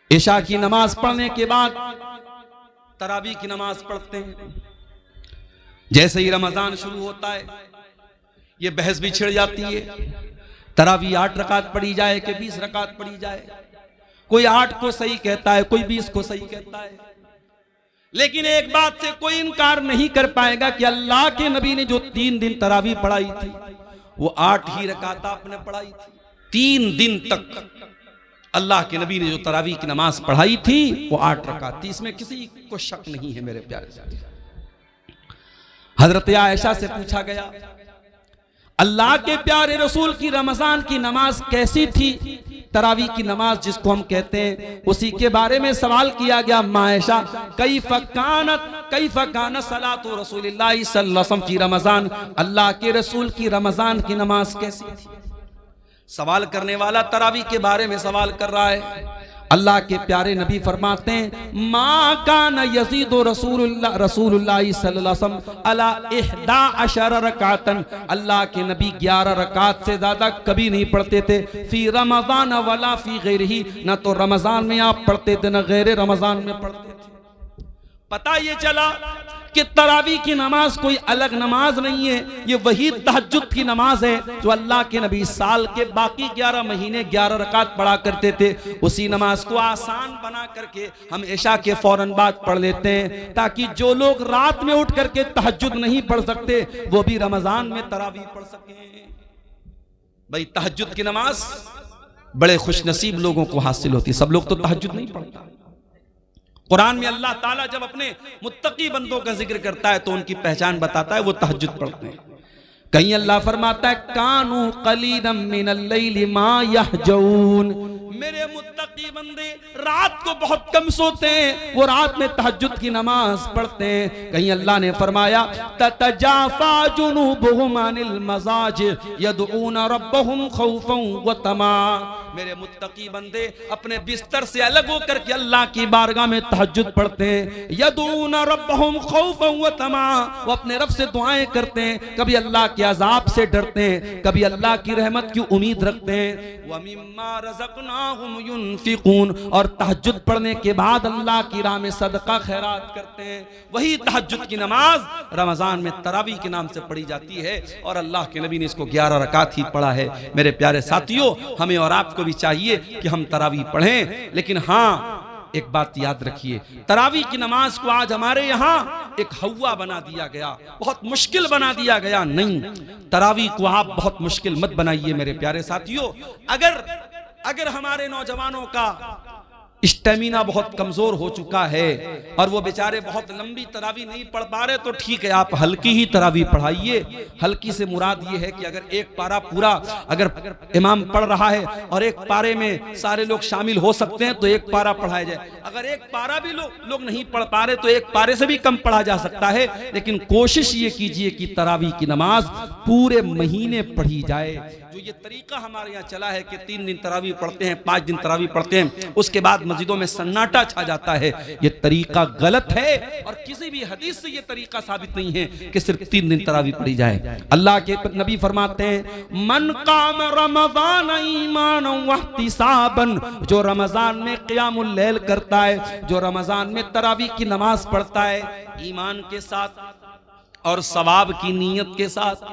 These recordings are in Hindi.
इशा की नमाज पढ़ने के बाद तरावी की नमाज पढ़ते हैं। जैसे ही रमजान शुरू होता है ये बहस भी छिड़ जाती है, तरावी 8 रकात पढ़ी जाए कि 20 रकात पढ़ी जाए। कोई 8 को सही कहता है, कोई 20 को सही कहता है। लेकिन एक बात से कोई इनकार नहीं कर पाएगा कि अल्लाह के नबी ने जो 3 दिन तरावी पढ़ाई थी वो 8 ही रकात आपने पढ़ाई थी। 3 दिन तक अल्लाह के नबी ने जो तरावी की नमाज पढ़ाई थी वो 8 रकात थी। इसमें किसी को शक नहीं है मेरे प्यारे साथी। हजरत आयशा से पूछा गया अल्लाह के प्यारे रसूल की रमजान की नमाज कैसी थी, तरावी की नमाज जिसको हम कहते हैं, उसी के बारे में सवाल किया गया। मायशा कैफ़ कानत सलातु रसूलिल्लाह सल्लल्लाहु अलैहि वसल्लम की रमजान, अल्लाह के रसूल की रमजान की नमाज कैसी थी। सवाल करने वाला तरावी के बारे में सवाल कर रहा है। अल्लाह के प्यारे नबी फरमाते हैं मा कान यज़ीदु रसूलुल्लाह सल्लल्लाहु अलैहि वसल्लम अला 11 रकातन, अल्लाह के नबी 11 रकात से ज्यादा कभी नहीं पढ़ते थे। फी रमजान वला फी गैरिही, ना तो रमजान में आप पढ़ते थे ना गैर रमजान में पढ़ते थे। पता ये चला कि तरावी की नमाज कोई अलग नमाज नहीं है, ये वही तहज्जुद की नमाज है जो अल्लाह के नबी साल के बाकी 11 महीने 11 रकात पढ़ा करते थे। उसी नमाज को आसान बना करके हम इशा के फौरन बाद पढ़ लेते हैं, ताकि जो लोग रात में उठ करके तहज्जुद नहीं पढ़ सकते वो भी रमजान में तरावी पढ़ सके। भाई तहज्जुद की नमाज बड़े खुशनसीब लोगों को हासिल होती है, सब लोग तो तहज्जुद नहीं पढ़ता। कुरान में अल्लाह ताला जब अपने मुत्तकी बंदों का जिक्र करता है तो उनकी पहचान बताता है, वो तहज्जुद पढ़ते हैं। कहीं अल्लाह फरमाता है कानू कलीलन मिनल लैली मा यहजऊन, मेरे मुत्तकी बंदे रात को बहुत कम सोते हैं, वो रात में तहज्जुद की नमाज पढ़ते हैं। कहीं अल्लाह ने फरमाया ततजाफा जुनूबुहुम अनिल मजाज यदऊन रब्बहुम खौफन व तमा, मेरे मुत्तकी बंदे अपने बिस्तर से अलग होकर के अल्लाह की बारगाह में तहज्जुद पढ़ते हैं। यदऊन रब्बहुम खौफन व तमा, वो अपने रब से दुआएं करते हैं, कभी अल्लाह के अजाब से डरते हैं, कभी अल्लाह की रहमत की उम्मीद रखते हैं। व मिम्मा रज़क़नाहुम युनफिकून, और तहज्जुद पढ़ने के बाद अल्लाह की राह में सदका खैरात करते हैं। वही तहज्जुद की नमाज रमजान में तरावी के नाम से पढ़ी जाती है और अल्लाह के नबी ने इसको 11 रकात ही पढ़ा है। मेरे प्यारे साथियों, हमें और आपको भी चाहिए कि हम तरावी पढ़ें, लेकिन हाँ एक बात याद रखिए, तरावी की नमाज को आज हमारे यहाँ एक हवा बना दिया गया, बहुत मुश्किल बना दिया गया। नहीं, तरावी को आप बहुत मुश्किल मत बनाइए मेरे प्यारे साथियों। अगर हमारे नौजवानों का स्टेमिना बहुत कमजोर हो चुका है और वो बेचारे बहुत लंबी तरावी नहीं पढ़ पा रहे, तो ठीक है, आप हल्की ही तरावी पढ़ाइए। हल्की से मुराद ये है कि अगर एक पारा पूरा अगर इमाम पढ़ रहा है और एक पारे में सारे लोग शामिल हो सकते हैं तो एक पारा पढ़ाया जाए। अगर एक पारा भी लोग नहीं पढ़ पा रहे तो एक पारे से भी कम पढ़ा जा सकता है, लेकिन कोशिश ये कीजिए कि तरावी की नमाज पूरे महीने पढ़ी जाए। जो ये तरीका हमारे यहाँ चला है कि 3 दिन तरावी पढ़ते हैं, 5 दिन तरावी पढ़ते हैं, उसके बाद मस्जिदों में सन्नाटा छा जाता है, ये तरीका गलत है और किसी भी हदीस से ये तरीका साबित नहीं है कि सिर्फ 3 दिन तरावी पढ़ी जाए। अल्लाह के नबी फरमाते हैं मन काम रमजान ईमानन व इहतिसाबन, जो रमजान में क़ियामुल लैल करता है, जो रमजान में तरावी की नमाज पढ़ता है ईमान के साथ और सवाब की नीयत के साथ,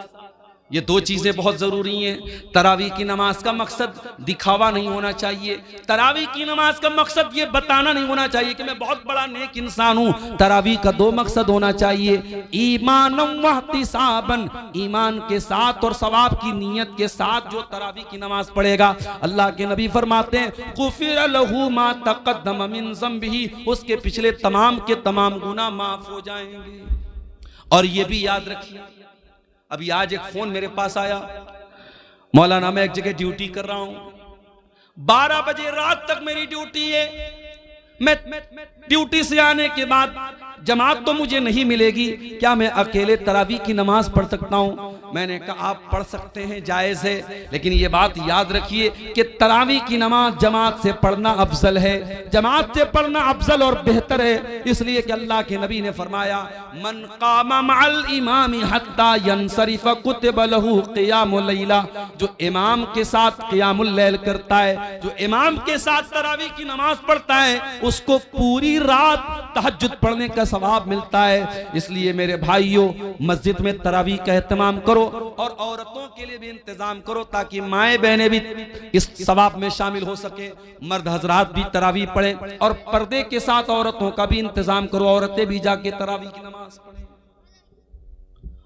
ये 2 चीजें बहुत जरूरी हैं। तरावी की नमाज का मकसद दिखावा नहीं होना चाहिए, तरावी की नमाज का मकसद ये बताना नहीं होना चाहिए कि मैं बहुत बड़ा नेक इंसान हूं। तरावी का 2 मकसद होना चाहिए, ईमानन व इहतिसाबन, ईमान के साथ और सवाब की नीयत के साथ जो तरावी की नमाज पढ़ेगा, अल्लाह के नबी फरमाते हैं गुफिर लहू मा तक़द्दम मिन ज़ंबिही, उसके पिछले तमाम के तमाम गुनाह माफ हो जाएंगे। और ये भी याद रखिए, अभी आज एक फोन मेरे पास आया, मौलाना मैं एक जगह ड्यूटी कर रहा हूं, 12 बजे रात तक मेरी ड्यूटी है, मैं ड्यूटी से आने के बाद जमात तो मुझे नहीं मिलेगी, क्या मैं अकेले तरावी की नमाज पढ़ सकता हूँ? मैंने कहा आप पढ़ सकते हैं, जायज़ है, लेकिन ये बात याद रखिए कि तरावी की नमाज जमात से पढ़ना अफजल है, जमात से पढ़ना अफजल और बेहतर है। इसलिए कि अल्लाह के नबी ने फरमाया मन कामा मअल इमामी हत्ता यंसरिफ कुतिब लहू क़ियामुल लैला, जो इमाम के साथ क़ियामुल लैल करता है, जो इमाम के साथ तरावी की नमाज पढ़ता है, उसको पूरी रात तहज्जुद पढ़ने का सवाब मिलता है। इसलिए मेरे भाइयों, मस्जिद में तरावी का एहतमाम करो और औरतों के लिए भी इंतजाम करो ताकि माएं बहनें भी इस सवाब में शामिल हो सके। मर्द हजरात भी तरावी पढ़ें और पर्दे के साथ औरतों का भी इंतजाम करो, औरतें भी जाके तरावी की नमाज पढ़ें।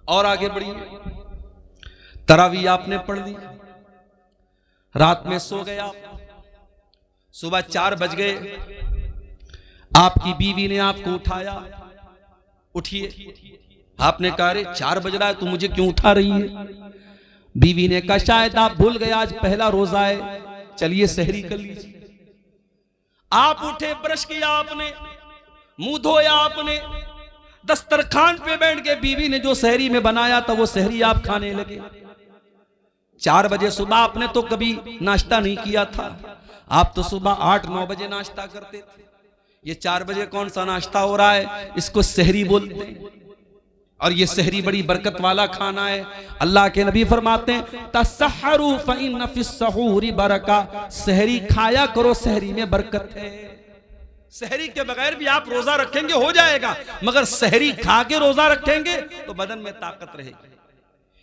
और आगे बढ़िए, तरावी आपने पढ़ ली, रात में सो गया, सुबह 4 बज गए, आपकी बीवी ने आपको उठाया, उठिए। आपने कहा अरे 4 बज रहा है, तो मुझे क्यों उठा रही है? बीवी ने कहा शायद आप भूल गए, आज पहला रोजा है, चलिए सहरी कर लीजिए। आप उठे, ब्रश किया आपने, मुंह धोया आपने, दस्तरखान पे बैठ के बीवी ने जो सहरी में बनाया था वो सहरी आप खाने लगे। 4 बजे सुबह आपने तो कभी नाश्ता नहीं किया था, आप तो सुबह 8-9 बजे नाश्ता करते थे। ये 4 बजे कौन सा नाश्ता हो रहा है? इसको सहरी बोलते हैं। और ये सहरी बड़ी बरकत वाला खाना है। अल्लाह के नबी फरमाते हैं तसहरू फइन्न फिस्सहूरी बरका, सहरी खाया करो, सहरी में बरकत है। सहरी के बगैर भी आप रोजा रखेंगे हो जाएगा, मगर सहरी खा के रोजा रखेंगे तो बदन में ताकत रहेगी।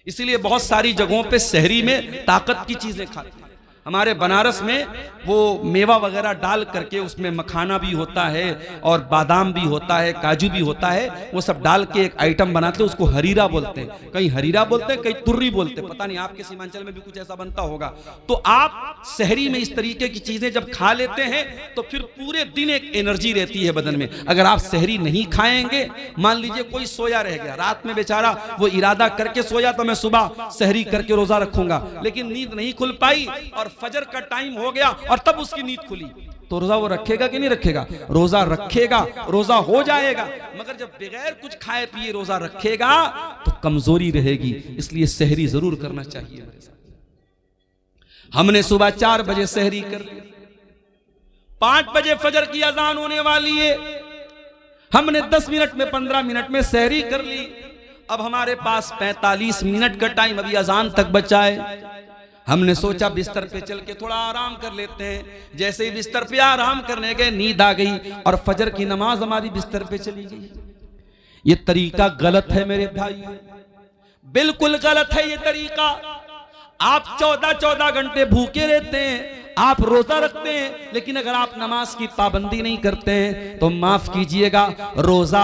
इसीलिए बहुत सारी जगहों पे सहरी में ताकत की चीजें खाते हैं। हमारे बनारस में वो मेवा वगैरह डाल करके उसमें मखाना भी होता है और बादाम भी होता है, काजू भी होता है, वो सब डाल के एक आइटम बनाते हैं, उसको हरीरा बोलते हैं। कहीं हरीरा बोलते हैं, कहीं तुर्री बोलते हैं, पता नहीं आपके सीमांचल में भी कुछ ऐसा बनता होगा। तो आप सहरी में इस तरीके की चीजें जब खा लेते हैं तो फिर पूरे दिन एक एनर्जी रहती है बदन में। अगर आप सहरी नहीं खाएंगे, मान लीजिए कोई सोया रह गया, रात में बेचारा वो इरादा करके सोया तो मैं सुबह सहरी करके रोजा रखूंगा, लेकिन नींद नहीं खुल पाई और फजर का टाइम हो गया और तब उसकी नींद खुली, तो रोजा वो रखेगा कि नहीं रखेगा? रोजा रखेगा, रोजा हो जाएगा। मगर जब बगैर कुछ खाए पिए रोजा रखेगा तो कमजोरी रहेगी। इसलिए सहरी जरूर करना चाहिए। हमने सुबह 4 बजे सहरी कर ली, 5 बजे फजर की अजान होने वाली है, हमने 10 मिनट में 15 मिनट में सहरी कर ली। अब हमारे पास 45 मिनट का टाइम अभी अजान तक बचा है। हमने सोचा बिस्तर पे चल के थोड़ा आराम कर लेते हैं। जैसे ही बिस्तर पे आराम करने गए, नींद आ गई और फजर की नमाज हमारी बिस्तर पे चली गई। ये तरीका गलत है मेरे भाई, बिल्कुल गलत है ये तरीका। आप 14-14 घंटे भूखे रहते हैं, आप रोजा रखते हैं, लेकिन अगर आप नमाज की पाबंदी नहीं करते हैं तो माफ कीजिएगा, रोजा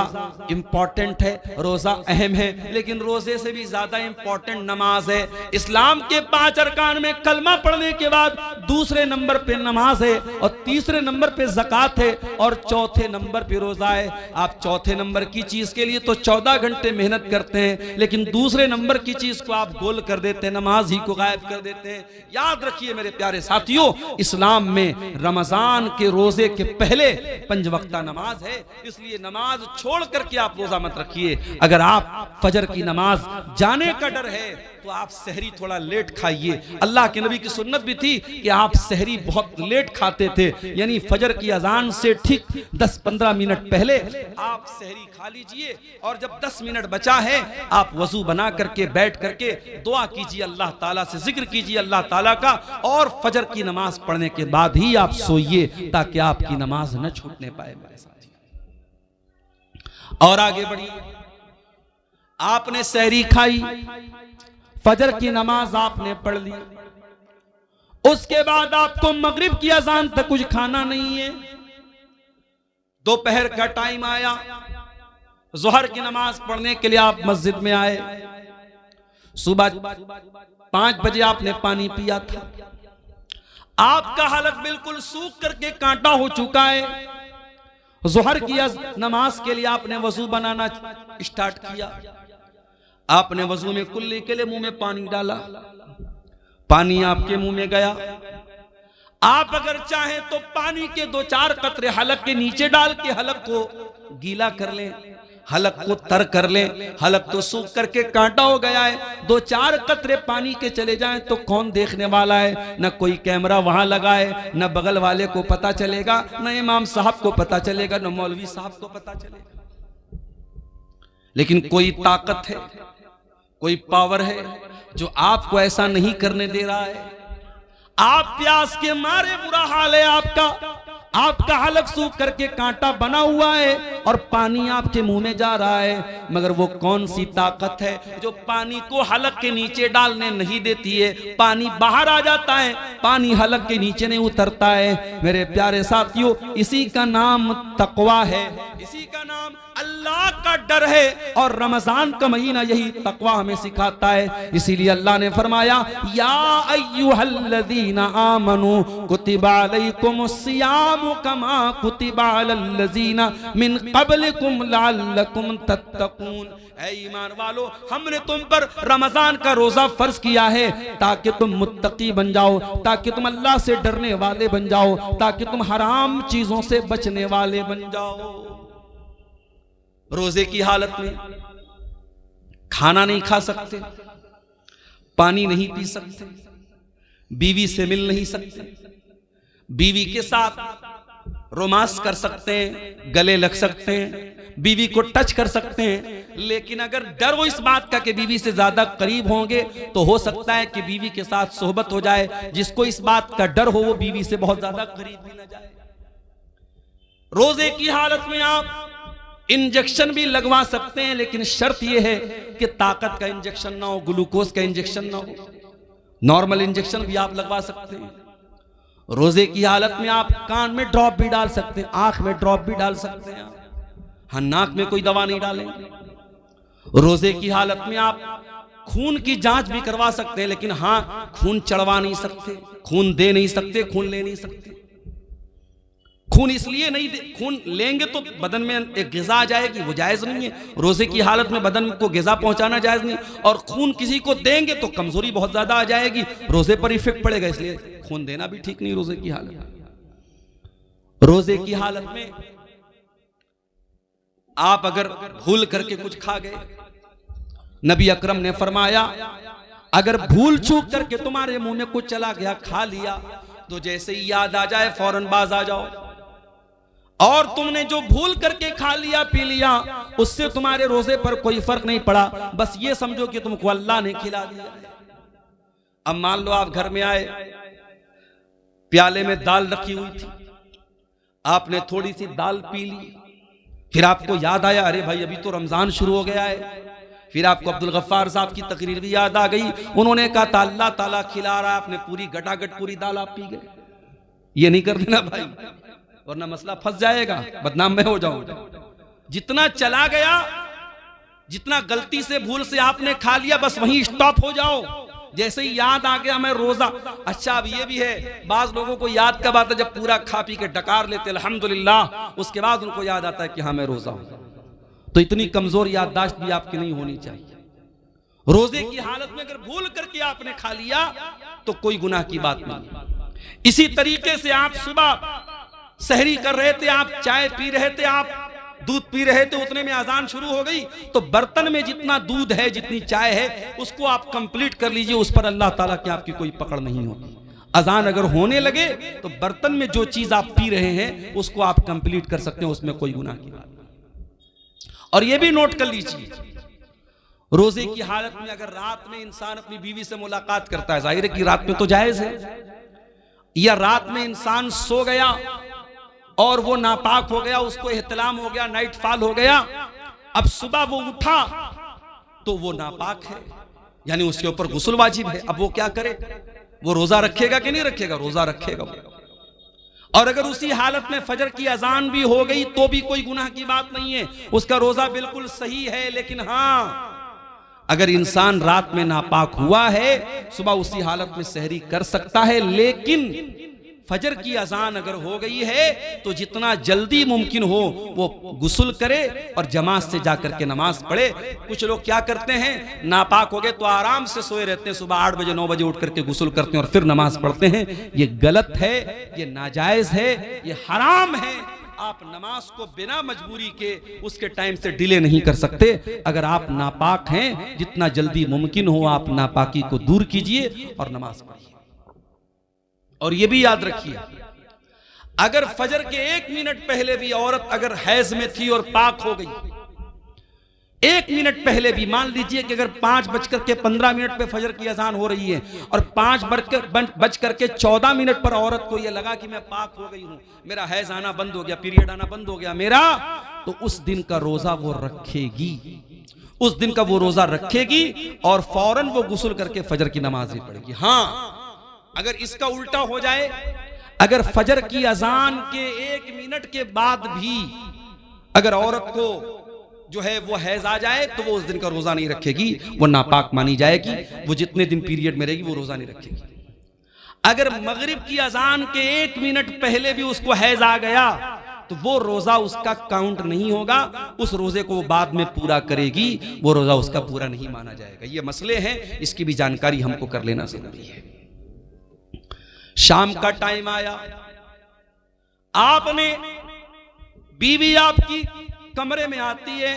इंपॉर्टेंट है, रोजा अहम है, लेकिन रोजे से भी ज्यादा इंपॉर्टेंट नमाज है। इस्लाम के 5 अरकान में कलमा पढ़ने के बाद दूसरे नंबर पे नमाज है और तीसरे नंबर पे ज़कात है और चौथे नंबर पे रोजा है। आप चौथे नंबर की चीज के लिए तो 14 घंटे मेहनत करते हैं, लेकिन दूसरे नंबर की चीज को आप गोल कर देते हैं, नमाज ही को गायब कर देते हैं। याद रखिए मेरे प्यारे साथियों, इस्लाम में रमजान के रोजे के पहले 5 वक्ता नमाज है, इसलिए नमाज छोड़ करके आप रोजा मत रखिए। अगर आप फजर की नमाज जाने का डर है तो आप सहरी थोड़ा लेट खाइए। अल्लाह के नबी की सुन्नत भी थी कि आप सहरी बहुत लेट खाते थे, यानी फजर की अजान से ठीक 10-15 मिनट पहले आप सहरी खा लीजिए और जब 10 मिनट बचा है आप वजू बना करके बैठ करके दुआ कीजिए, अल्लाह ताला से जिक्र कीजिए अल्लाह ताला का, और फजर की नमाज पढ़ने के बाद ही आप सोइए ताकि आपकी नमाज न छूटने पाए। और आगे बढ़िए, आपने सहरी खाई, फजर की नमाज आपने पढ़ ली, उसके बाद आपको मगरिब की अजान तक कुछ खाना नहीं है। दोपहर का टाइम आया, जोहर की नमाज पढ़ने के लिए आप मस्जिद में आए। सुबह 5 बजे आपने पानी पिया था, आपका हलक बिल्कुल सूख करके कांटा हो चुका है। जोहर की नमाज के लिए आपने वजू बनाना स्टार्ट किया। आपने वजू में कुल्ली के लिए मुंह में पानी डाला, पानी आपके मुंह में गया। आप अगर चाहें तो पानी के 2-4 कतरे हलक के नीचे डाल के हलक को गीला कर लें, हलक को तर कर लें, हलक तो सूख करके कांटा हो गया है, 2-4 कतरे पानी के चले जाएं तो कौन देखने वाला है? न कोई कैमरा वहां लगा है, न बगल वाले को पता चलेगा, न इमाम साहब को पता चलेगा, न मौलवी साहब को पता चलेगा। लेकिन कोई ताकत है, कोई पावर है जो आपको ऐसा नहीं करने दे रहा है। आप प्यास के मारे बुरा हाल है आपका हलक सूख करके कांटा बना हुआ है और पानी आपके मुंह में जा रहा है, मगर वो कौन सी ताकत है जो पानी को हलक के नीचे डालने नहीं देती है? पानी बाहर आ जाता है, पानी हलक के नीचे नहीं उतरता है। मेरे प्यारे साथियों, इसी का नाम तकवा है, इसी का नाम अल्लाह का डर है, और रमजान का महीना यही तकवा हमें सिखाता है। इसीलिए अल्लाह ने फरमाया, या अय्युहल्लज़ीना आमनू कुतिबा अलैकुमुस्सियामु कमा कुतिबा अलल्लज़ीना मिन क़ब्लिकुम लअल्लकुम तत्तक़ून। ऐ ईमान वालो, हमने तुम पर रमजान का रोजा फर्ज किया है ताकि तुम मुत्तकी बन जाओ, ताकि तुम अल्लाह से डरने वाले बन जाओ, ताकि तुम हराम चीजों से बचने वाले बन जाओ। रोजे की हालत में खाना नहीं खा सकते, पानी नहीं पी सकते, बीवी से मिल नहीं सकते, बीवी के साथ रोमांस कर सकते हैं, गले लग सकते हैं, बीवी को टच कर सकते हैं, लेकिन अगर डर वो इस बात का कि बीवी से ज्यादा करीब होंगे तो हो सकता है कि बीवी के साथ सोहबत हो जाए। जिसको इस बात का डर हो वो बीवी से बहुत ज्यादा करीब भी ना जाए। रोजे की हालत में आप इंजेक्शन भी लगवा सकते हैं, लेकिन शर्त यह है कि ताकत का इंजेक्शन ना हो, ग्लूकोज का इंजेक्शन ना हो। नॉर्मल इंजेक्शन भी आप लगवा सकते हैं। रोजे की हालत में आप कान में ड्रॉप भी डाल सकते हैं, आंख में ड्रॉप भी डाल सकते हैं, हाँ, नाक में कोई दवा नहीं डालेंगे। रोजे की हालत में आप खून की जांच भी करवा सकते हैं, लेकिन हाँ, खून चढ़वा नहीं सकते, खून दे नहीं सकते, खून ले नहीं सकते। खून इसलिए नहीं दे, खून लेंगे तो बदन में एक ग़िज़ा आ जाएगी, वो जायज़ नहीं है। रोजे की हालत में बदन को ग़िज़ा पहुंचाना जायज़ नहीं, और खून किसी को देंगे तो कमजोरी बहुत ज्यादा आ जाएगी, रोजे पर इफेक्ट पड़ेगा, इसलिए खून देना भी ठीक नहीं रोजे की हालत। रोजे की हालत में आप अगर भूल करके कुछ खा गए, नबी अकरम ने फरमाया, अगर भूल चूक करके तुम्हारे मुंह में कुछ चला गया, खा लिया, तो जैसे ही याद आ जाए फौरन बाज आ जाओ। और तुमने जो भूल करके खा लिया पी लिया, उससे तुम्हारे रोजे पर कोई फर्क नहीं पड़ा, बस ये समझो कि तुमको अल्लाह ने खिला दिया। अब मान लो आप घर में आए, प्याले में दाल रखी हुई थी, आपने थोड़ी सी दाल पी ली, फिर आपको याद आया, अरे भाई अभी तो रमजान शुरू हो गया है। फिर आपको अब्दुल गफ्फार साहब की तकरीर भी याद आ गई, उन्होंने कहा था अल्लाह ताला खिला रहा है, आपने पूरी गटागट पूरी दाल आप पी गए। ये नहीं कर देना भाई, वरना मसला फंस जाएगा, बदनाम मैं हो जाऊंगा। जितना चला गया, जितना गलती से भूल से आपने खा लिया, बस वहीं स्टॉप हो जाओ। जैसे ही याद आ गया मैं रोजा, अच्छा अब ये भी है, बाज लोगों को याद कब आता है जब पूरा खा पी के डकार लेते अल्हम्दुलिल्लाह, उसके बाद उनको याद आता है कि हाँ मैं रोजा हूं। तो इतनी कमजोर याददाश्त भी आपकी नहीं होनी चाहिए। रोजे की हालत में अगर भूल करके आपने खा लिया तो कोई गुनाह की बात नहीं। इसी तरीके से आप सुबह सहरी कर रहे थे, आप चाय पी रहे थे, आप दूध पी रहे थे, उतने में अजान शुरू हो गई, तो बर्तन में जितना दूध है, जितनी चाय है, उसको आप कंप्लीट कर लीजिए, उस पर अल्लाह ताला की आपकी कोई पकड़ नहीं होगी। अजान अगर होने लगे तो बर्तन में जो चीज आप पी रहे हैं उसको आप कंप्लीट कर सकते हैं, उसमें कोई गुनाह की बात नहीं। और ये भी नोट कर लीजिए, रोजे की हालत में अगर रात में इंसान अपनी बीवी से मुलाकात करता है, जाहिर है कि रात में तो जायज है, या रात में इंसान सो गया और वो नापाक हो गया, उसको एहतलाम हो गया, नाइट फॉल हो गया, अब सुबह वो उठा तो वो नापाक है, यानी उसके ऊपर गुस्ल वाजिब है। अब वो क्या करे, वो रोजा रखेगा कि नहीं रखेगा? रोजा रखेगा। और अगर उसी हालत में फजर की अजान भी हो गई तो भी कोई गुनाह की बात नहीं है, उसका रोजा बिल्कुल सही है। लेकिन हाँ, अगर इंसान रात में नापाक हुआ है, सुबह उसी हालत में सहरी कर सकता है, लेकिन फजर की अजान अगर हो गई है तो जितना जल्दी मुमकिन हो वो गुस्ल करे और जमात से जाकर के नमाज पढ़े। कुछ लोग क्या करते हैं, नापाक हो गए तो आराम से सोए रहते हैं, सुबह 8 बजे 9 बजे उठ करके गुस्ल करते हैं और फिर नमाज पढ़ते हैं। ये गलत है, ये नाजायज है, ये हराम है। आप नमाज को बिना मजबूरी के उसके टाइम से डिले नहीं कर सकते। अगर आप नापाक हैं, जितना जल्दी मुमकिन हो आप नापाकी को दूर कीजिए और नमाज पढ़िए। और यह भी याद रखिए, अगर फजर के 1 मिनट पहले भी औरत अगर हैज में थी और पाक हो गई, 1 मिनट पहले भी, मान लीजिए कि अगर 5:15 पे फजर की अजान हो रही है और 5:14 पर औरत को यह लगा कि मैं पाक हो गई हूं, मेरा हैज आना बंद हो गया, पीरियड आना बंद हो गया मेरा, तो उस दिन का रोजा वो रखेगी, उस दिन का वो रोजा रखेगी और फौरन वो गुस्ल करके फजर की नमाज भी पढ़ेगी। हाँ, अगर इसका उल्टा हो जाए, अगर फजर की अजान के 1 मिनट के बाद भी अगर औरत को जो है वो हैज आ जाए तो वो उस दिन का रोजा नहीं रखेगी, वो नापाक मानी जाएगी, वो जितने दिन पीरियड में रहेगी वो रोजा नहीं रखेगी। अगर मगरिब की अजान के 1 मिनट पहले भी उसको हैज आ गया तो वो रोजा उसका काउंट नहीं होगा, उस रोजे को वो बाद में पूरा करेगी, वो रोजा उसका पूरा नहीं माना जाएगा। ये मसले हैं, इसकी भी जानकारी हमको कर लेना जरूरी है। शाम का टाइम आया, आपने बीवी आपकी कमरे में आती है,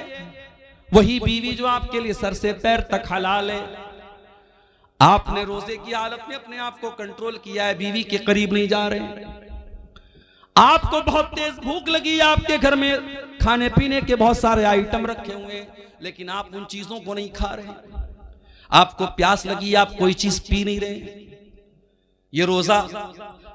वही बीवी जो आपके लिए सर से पैर तक हलाल है, आपने रोजे की हालत में अपने आप को कंट्रोल किया है, बीवी के करीब नहीं जा रहे, आपको बहुत तेज भूख लगी, आपके घर में खाने पीने के बहुत सारे आइटम रखे हुए हैं, लेकिन आप उन चीजों को नहीं खा रहे, आपको प्यास लगी, आप कोई चीज पी नहीं रहे, ये रोजा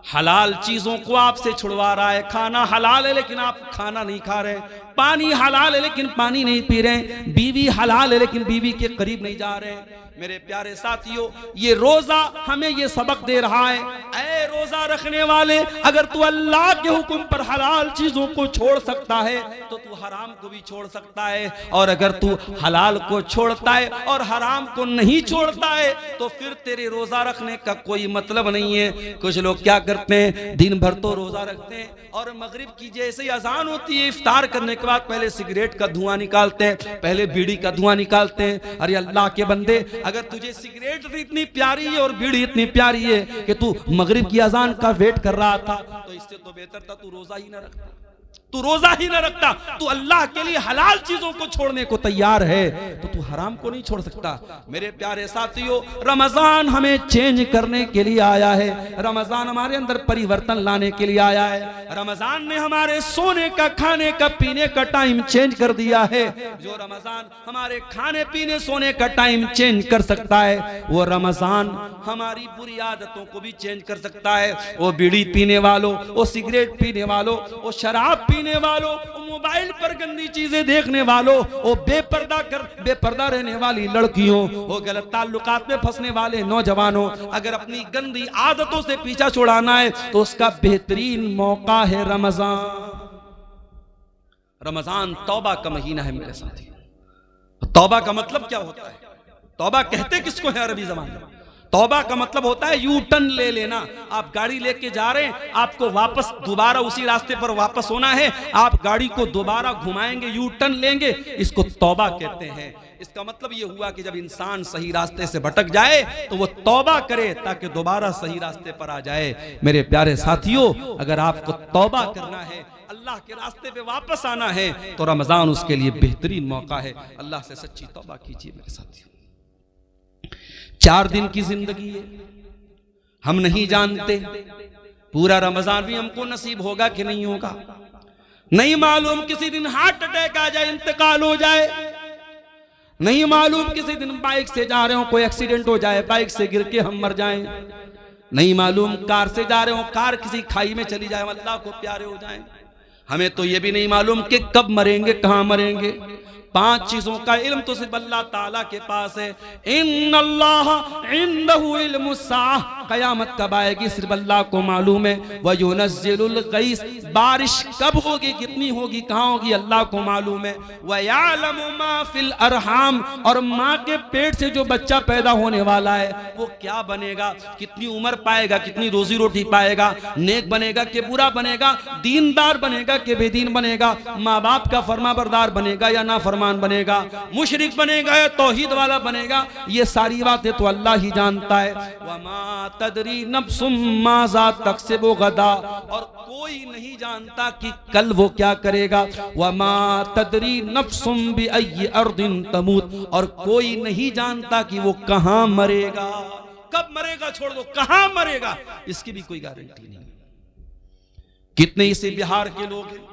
हलाल चीजों को आपसे छुड़वा रहा है। खाना हलाल है लेकिन आप खाना नहीं खा रहे, पानी हलाल है लेकिन पानी नहीं पी रहे, बीवी हलाल है लेकिन बीवी के करीब नहीं जा रहे। मेरे प्यारे साथियों, ये रोजा हमें ये सबक दे रहा है, ऐ रोजा रखने वाले, अगर तू अल्लाह के हुक्म पर हलाल चीजों को छोड़ सकता है तो तू हराम को भी छोड़ सकता है, और अगर तू हलाल को छोड़ता है और हराम को नहीं छोड़ता है तो फिर तेरे रोजा रखने का कोई मतलब नहीं है। कुछ लोग क्या करते हैं, दिन भर तो रोजा रखते हैं और मगरिब की जैसे ही अजान होती है, इफ्तार करने के बाद पहले सिगरेट का धुआं निकालते हैं, पहले बीड़ी का धुआं निकालते हैं। अरे अल्लाह के बंदे, अगर तुझे सिगरेट इतनी प्यारी है और बीड़ी इतनी प्यारी है कि तू मगरिब की अजान का वेट कर रहा था, तो इससे तो बेहतर था तू रोजा ही ना रखता, तू रोजा ही ना रखता। तू अल्लाह के लिए हलाल चीजों को छोड़ने को तैयार है तो तू हराम को नहीं छोड़ सकता। मेरे प्यारे साथियों, रमजान हमें चेंज करने के लिए आया है, रमजान हमारे अंदर परिवर्तन लाने के लिए आया है। रमजान ने हमारे सोने का, खाने का, पीने का टाइम चेंज कर दिया है। जो रमजान हमारे खाने पीने सोने का टाइम चेंज कर सकता है, वो रमजान हमारी बुरी आदतों को भी चेंज कर सकता है। वो बीड़ी पीने वालों, वो सिगरेट पीने वालों, वो शराब पीने वालों, मोबाइल पर गंदी चीजें देखने वालों, वो बेपर्दा रहने वाली लड़कियों, वो गलत ताल्लुकात में फंसने वाले नौजवानों, अगर अपनी गंदी आदतों से पीछा छुड़ाना है तो उसका बेहतरीन मौका है रमजान। रमजान तौबा का महीना है मेरे साथी। तौबा का मतलब क्या होता है? तौबा कहते किसको है अरबी ज़बान में? तौबा का मतलब होता है यू टर्न ले लेना। आप गाड़ी लेके जा रहे हैं, आपको वापस दोबारा उसी रास्ते पर वापस होना है, आप गाड़ी को दोबारा घुमाएंगे, यू टर्न लेंगे, इसको तौबा कहते हैं। इसका मतलब ये हुआ कि जब इंसान सही रास्ते से भटक जाए तो वो तौबा करे ताकि दोबारा सही रास्ते पर आ जाए। मेरे प्यारे साथियों, अगर आपको तौबा करना है, अल्लाह के रास्ते पे वापस आना है, तो रमजान उसके लिए बेहतरीन मौका है। अल्लाह से सच्ची तौबा कीजिए मेरे साथियों। 4 दिन की जिंदगी है, हम नहीं जानते पूरा रमजान भी हमको नसीब होगा कि नहीं होगा, नहीं मालूम किसी दिन हार्ट अटैक आ जाए, इंतकाल हो जाए, नहीं मालूम किसी दिन बाइक से जा रहे हो कोई एक्सीडेंट हो जाए, बाइक से गिर के हम मर जाएं, नहीं मालूम कार से जा रहे हो कार किसी खाई में चली जाए, अल्लाह को प्यारे हो जाएं। हमें तो ये भी नहीं मालूम कि कब मरेंगे, कहां मरेंगे। 5 चीजों का इल्म तो सिर्फ अल्लाह ताला के पास है। इन्नल्लाह इंदहु इल्मुस्साह, कयामत कब आएगी सिर्फ अल्लाह को मालूम है। व युनज़्ज़िलुल गईस, बारिश कब होगी, कितनी होगी, कहाँ होगी, अल्लाह को मालूम है। व यअलमु मा फिल अरहाम, और माँ के पेट से जो बच्चा पैदा होने वाला है वो क्या बनेगा, कितनी उम्र पाएगा, कितनी रोजी रोटी पाएगा, नेक बनेगा कि बुरा बनेगा, दीनदार बनेगा कि बेदीन बनेगा, माँ बाप का फरमाबरदार बनेगा या ना फरमान बनेगा, मुशरिक बनेगा या तौहीद वाला बनेगा, ये सारी बातें तो अल्लाह ही जानता है। वमा तदरी नफ्सुम माज़ा तक्सिबु गदा, और कोई नहीं जानता कि कल वो क्या करेगा। वमा तदरी नफ्सुम बिअय्यि अर्दिन तमूत, और कोई नहीं जानता कि वो कहां मरेगा, कब मरेगा छोड़ दो, कहां मरेगा इसकी भी कोई गारंटी नहीं। कितने इसे बिहार के लोग हैं,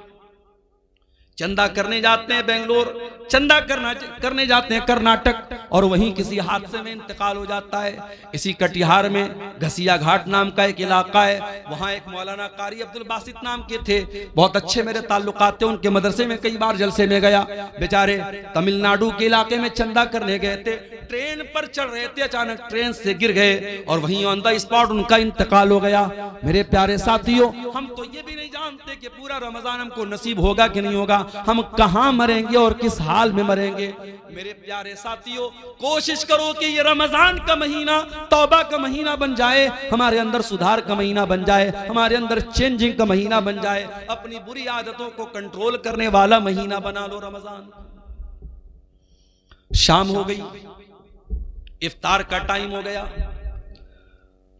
चंदा करने जाते हैं बेंगलोर, चंदा करने जाते हैं कर्नाटक, और वहीं किसी हादसे में इंतकाल हो जाता है। इसी कटिहार में घसिया घाट नाम का एक इलाका है, वहां एक मौलाना कारी अब्दुल बासित नाम के थे, बहुत अच्छे मेरे ताल्लुकात थे, उनके मदरसे में कई बार जलसे में गया। बेचारे तमिलनाडु के इलाके में चंदा करने गए थे, ट्रेन पर चढ़ रहे थे, अचानक ट्रेन से गिर गए और वहीं ऑन द स्पॉट उनका इंतकाल हो गया। मेरे प्यारे साथियों, हम तो ये भी नहीं जानते कि पूरा रमजान हमको नसीब होगा कि नहीं होगा, हम कहां मरेंगे और किस हाल में मरेंगे। मेरे प्यारे साथियों, कोशिश करो कि ये रमजान का महीना तौबा का महीना बन जाए, हमारे अंदर सुधार का महीना बन जाए, हमारे अंदर चेंजिंग का महीना बन जाए, अपनी बुरी आदतों को कंट्रोल करने वाला महीना बना लो रमजान। शाम हो गई, इफ्तार का टाइम हो गया,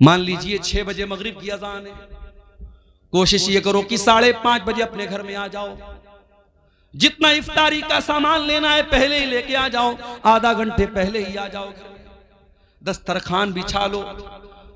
मान लीजिए 6 बजे मगरिब की अजान है। कोशिश ये करो कि 5:30 बजे अपने घर में आ जाओ, जितना इफ्तारी का सामान लेना है पहले ही लेके आ जाओ, आधा घंटे पहले ही आ जाओ। दस्तरखान बिछा लो,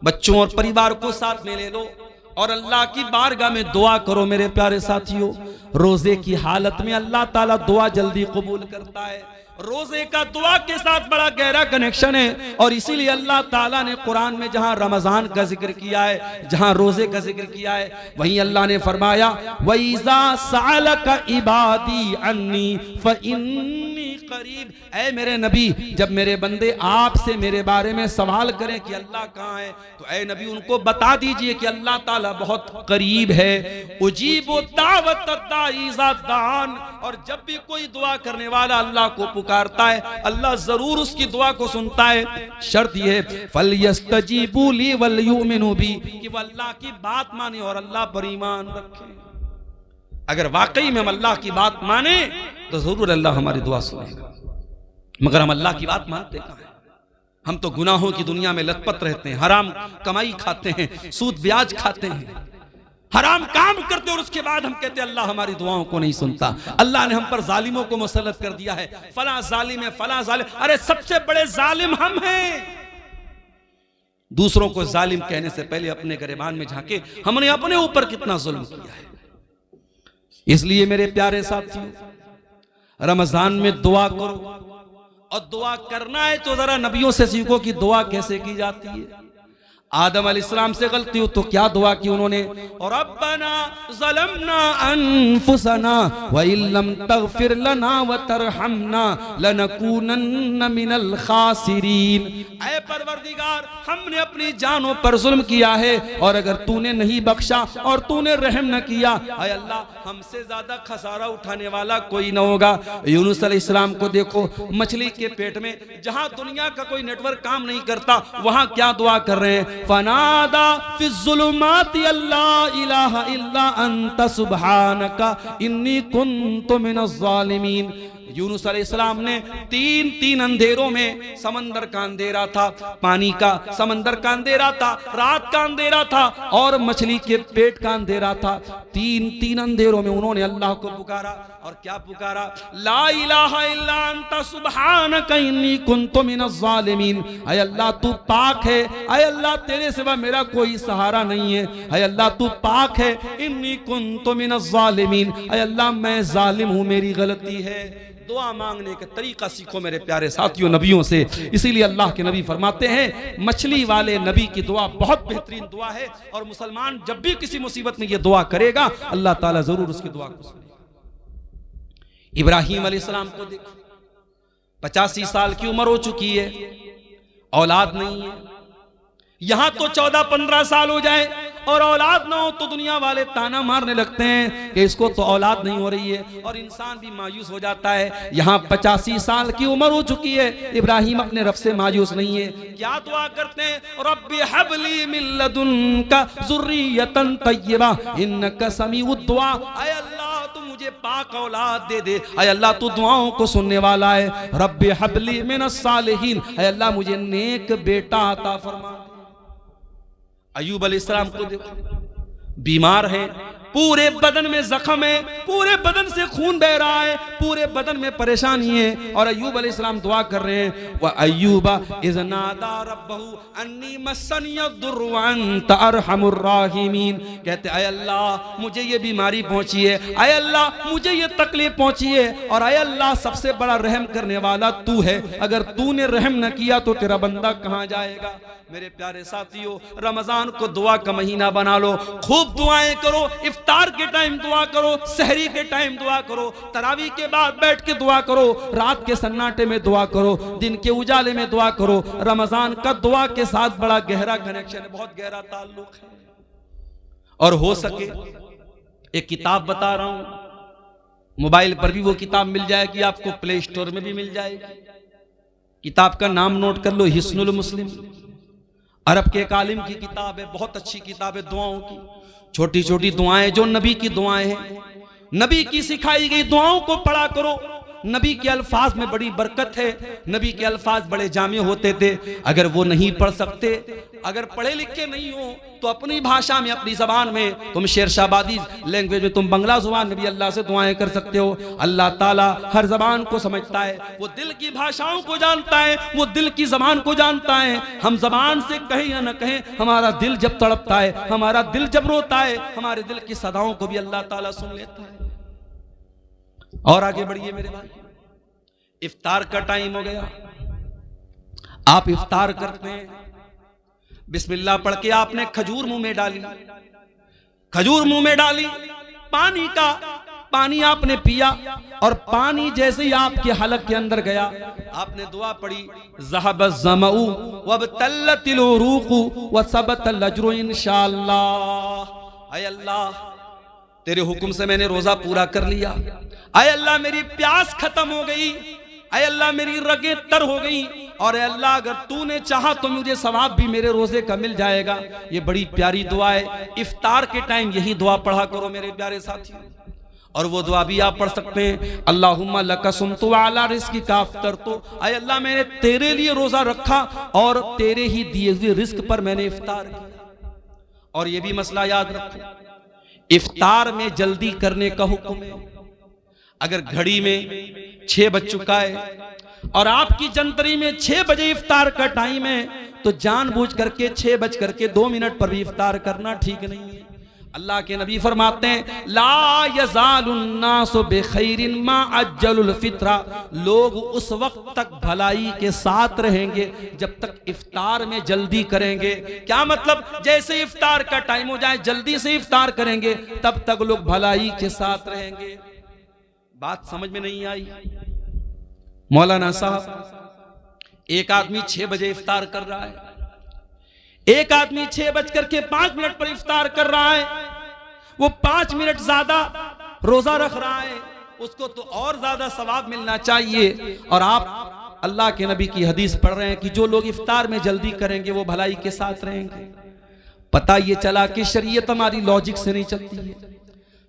बच्चों और परिवार को साथ में ले लो और अल्लाह की बारगाह में दुआ करो। मेरे प्यारे साथियों, रोजे की हालत में अल्लाह ताला दुआ जल्दी कबूल करता है। रोजे का दुआ के साथ बड़ा गहरा कनेक्शन है, और इसीलिए अल्लाह ताला ने कुरान में जहां रमजान का जिक्र किया है, जहां रोजे का जिक्र किया है, वहीं अल्लाह ने फरमाया वइज़ा सअलका इबादी अन्नी फइन्नी करीब। ऐ मेरे नबी, जब मेरे बंदे आपसे मेरे बारे में सवाल करें कि अल्लाह कहाँ है, तो ऐ नबी उनको बता दीजिए कि अल्लाह ताला बहुत करीब है। उजीबु दावत दाई इज़ा दान, और जब भी कोई दुआ करने वाला अल्लाह को पुकारता है, अल्लाह जरूर उसकी दुआ को सुनता है। शर्त यह है फलयस्तजीबू ली वलयुमिनू बी, कि वो अल्लाह की बात माने और अल्लाह पर ईमान रखे। अगर वाकई में हम अल्लाह की बात माने तो जरूर अल्लाह हमारी दुआ सुनेगा, मगर हम अल्लाह की बात मानते कहां हैं? हम तो गुनाहों की दुनिया में लथपथ रहते हैं, हराम कमाई खाते हैं, सूद ब्याज खाते हैं, हराम काम करते, और उसके बाद हम कहते हैं अल्लाह हमारी दुआओं को नहीं सुनता। अल्लाह ने हम पर जालिमों को मुसल्लत कर दिया है, फला जालिम है, फला जालिम। अरे सबसे बड़े जालिम हम हैं। दूसरों को जालिम कहने से पहले अपने गिरबान में झांके, हमने अपने ऊपर कितना जुल्म किया है। इसलिए मेरे प्यारे साथियों, रमजान में दुआ करो, और दुआ करना है तो जरा नबियों से सीखो कि दुआ कैसे की जाती है। आदम अलैहिस्सलाम से गलती हो तो क्या दुआ की उन्होंने, और रब्बना ज़लमना अनफुसना व इल्लम तगफिर लना व तरहमना लनकूनन्न मिनल खासिरीन। ऐ परवरदिगार, हमने अपनी जानों पर जुल्म किया है, और अगर तूने नहीं बख्शा और तूने रहम न किया, ऐ अल्लाह हमसे ज्यादा खसारा उठाने वाला कोई न होगा। यूनुस अलैहिस्सलाम को देखो, मछली के पेट में, जहां दुनिया का कोई नेटवर्क काम नहीं करता, वहां क्या दुआ कर रहे हैं, फनादा फिज़्ज़ुलुमाति अल्ला इलाहा इल्ला अंता सुब्हानका इन्नी कुन्तु मिनज़्ज़ालिमीन। यूनुस अलैहिस्सलाम ने तीन अंधेरों में, समंदर का अंधेरा था, पानी का, समंदर का अंधेरा था, रात का अंधेरा था, और मछली के पेट का अंधेरा था, तीन अंधेरों में उन्होंने अल्लाह को पुकारा। और क्या पुकारा, ला इलाहा इल्ला अंता सुब्हानका इन्नी कुन्तु मिनज़्ज़ालिमीन। ऐ अल्लाह तू पाक है, ऐ अल्लाह तेरे सिवा मेरा कोई सहारा नहीं है, ऐ अल्लाह तू पाक है, इन्नी कुन्तु मिनज़्ज़ालिमीन। ऐ अल्लाह मैं जालिम हूं, मेरी गलती है। दुआ मांगने का तरीका सीखो मेरे प्यारे साथियों नबियों से। इसीलिए अल्लाह के नबी फरमाते हैं, मछली वाले नबी की दुआ बहुत बेहतरीन दुआ है, और मुसलमान जब भी किसी मुसीबत में ये दुआ करेगा, अल्लाह ताला जरूर उसकी दुआ को सुनेगा। इब्राहिम अलैहिस्सलाम को देखो, 85 साल की उम्र हो चुकी है, औलाद नहीं है। यहां तो 14-15 साल हो जाए और औलाद ना हो तो दुनिया वाले ताना मारने लगते हैं कि इसको तो औलाद नहीं हो रही है, और इंसान भी मायूस हो जाता है। यहाँ 85 साल की उम्र हो चुकी है, इब्राहिम अपने रब से मायूस नहीं है। क्या दुआ करते हैं, रब्बी हबली मिन लदुनका ज़ुर्रियतन तय्यबा इन्नका समीउद दुआ। ऐ अल्लाह तू मुझे पाक औलाद दे दे, ऐ अल्लाह तू दुआओं को सुनने वाला है। रब्बी हबली मिनस सालिहीन, ऐ अल्लाह मुझे नेक बेटा अता फरमा। अय्यूब अलैहिस्सलाम को देखो, बीमार हैं, पूरे बदन में जख्म है, पूरे बदन से खून बह रहा है, पूरे बदन में परेशानी है, और अय्यूब अलैहिस्सलाम दुआ कर रहे हैं, व अय्यूबा इज़ नादा रब्बहू अन्नी मस्सनियद्दुर्रु व अंत अरहमुर राहिमीन। कहते अय अल्लाह मुझे ये बीमारी पहुंची है, अय अल्लाह मुझे ये तकलीफ पहुंची है, और अय अल्लाह सबसे बड़ा रहम करने वाला तू है, अगर तूने रहम न किया तो तेरा बंदा कहां जाएगा। मेरे प्यारे साथियों, रमजान को दुआ का महीना बना लो, खूब दुआएं करो, इफ्तार के टाइम दुआ करो, सहरी के टाइम दुआ करो, तरावी के बाद बैठ के दुआ करो, रात के सन्नाटे में दुआ करो, दिन के उजाले में दुआ करो। रमजान का दुआ के साथ बड़ा गहरा कनेक्शन है, बहुत गहरा ताल्लुक है। और हो सके एक किताब बता रहा हूं, मोबाइल पर भी वो किताब मिल जाएगी आपको, प्ले स्टोर में भी मिल जाएगी। किताब का नाम नोट कर लो, हिस्नुल मुस्लिम, अरब के एक आलिम की किताब है, बहुत अच्छी किताब है दुआओं की, छोटी छोटी दुआएं जो नबी की दुआएं हैं, नबी की सिखाई गई दुआओं को पढ़ा करो। नबी के अल्फाज में बड़ी बरकत है, नबी के अल्फाज बड़े जामे होते थे। अगर वो नहीं पढ़ सकते, अगर पढ़े लिखे नहीं हो, तो अपनी भाषा में, अपनी जबान में, तुम शेरशाबादी लैंग्वेज में, तुम बंगला जुबान में भी अल्लाह से दुआएं कर सकते हो। अल्लाह ताला हर जबान को समझता है, वो दिल की भाषाओं को जानता है, वो दिल की जबान को जानता है। हम जबान से कहें या न कहें, हमारा दिल जब तड़पता है, हमारा दिल जब रोता है, हमारे दिल की सदाओं को भी अल्लाह ताला सुन लेता है। और आगे बढ़िए मेरे भाई, इफ्तार का टाइम हो गया। आप इफ्तार करते हैं, बिस्मिल्लाह पढ़ के आपने खजूर मुंह में डाली, खजूर मुंह में डाली, पानी आपने पिया, और पानी जैसे ही आपके हलक के अंदर गया, आपने दुआ पढ़ी, ज़हबज़ ज़मऊ वबतल्लतिल उरूक़ु वसबतल अज्रु इंशाअल्लाह। ऐ अल्लाह तेरे हुक्म से मैंने रोजा पूरा कर लिया, ऐ अल्लाह मेरी प्यास खत्म हो गई, ऐ अल्लाह मेरी रगें तर हो गई, और ऐ अल्लाह अगर तूने चाहा तो मुझे सवाब भी मेरे रोजे का मिल जाएगा। ये बड़ी प्यारी दुआ है, इफ्तार के टाइम यही दुआ पढ़ा करो मेरे प्यारे साथियों। और वो दुआ भी आप पढ़ सकते हैं, अल्लाहुम्मा लका सुमतु व अला रिज़्क़िका अफ़्तरतु, ऐ अल्लाह मैंने तेरे लिए रोजा रखा और तेरे ही दिए हुए रिस्क पर मैंने इफ्तार किया। और ये भी मसला याद रखो, इफ्तार में जल्दी करने का हुक्म है। अगर घड़ी में 6 बज चुका है और आपकी जंतरी में 6 बजे इफ्तार का टाइम है, तो जानबूझ करके 6 बज करके 2 मिनट पर भी इफ्तार करना ठीक नहीं है। अल्लाह के नबी फरमाते हैं, ला यज़ालुन्नासु बिखैरिन मा अज्जलुल फित्रा, लोग उस वक्त तक भलाई के साथ रहेंगे जब तक इफ्तार में जल्दी करेंगे। क्या मतलब, जैसे इफ्तार का टाइम हो जाए जल्दी से इफ्तार करेंगे, तब तक लोग भलाई के साथ रहेंगे। बात समझ में नहीं आई? मौलाना साहब, एक आदमी 6 बजे इफ्तार कर रहा है, एक आदमी 6:05 पर इफ्तार कर रहा है, वो 5 मिनट ज्यादा रोजा रख रहा है, उसको तो और ज्यादा सवाब मिलना चाहिए। और आप अल्लाह के नबी की हदीस पढ़ रहे हैं कि जो लोग इफ्तार में जल्दी करेंगे वो भलाई के साथ रहेंगे। पता ये चला कि शरीयत हमारी लॉजिक से नहीं चलती है,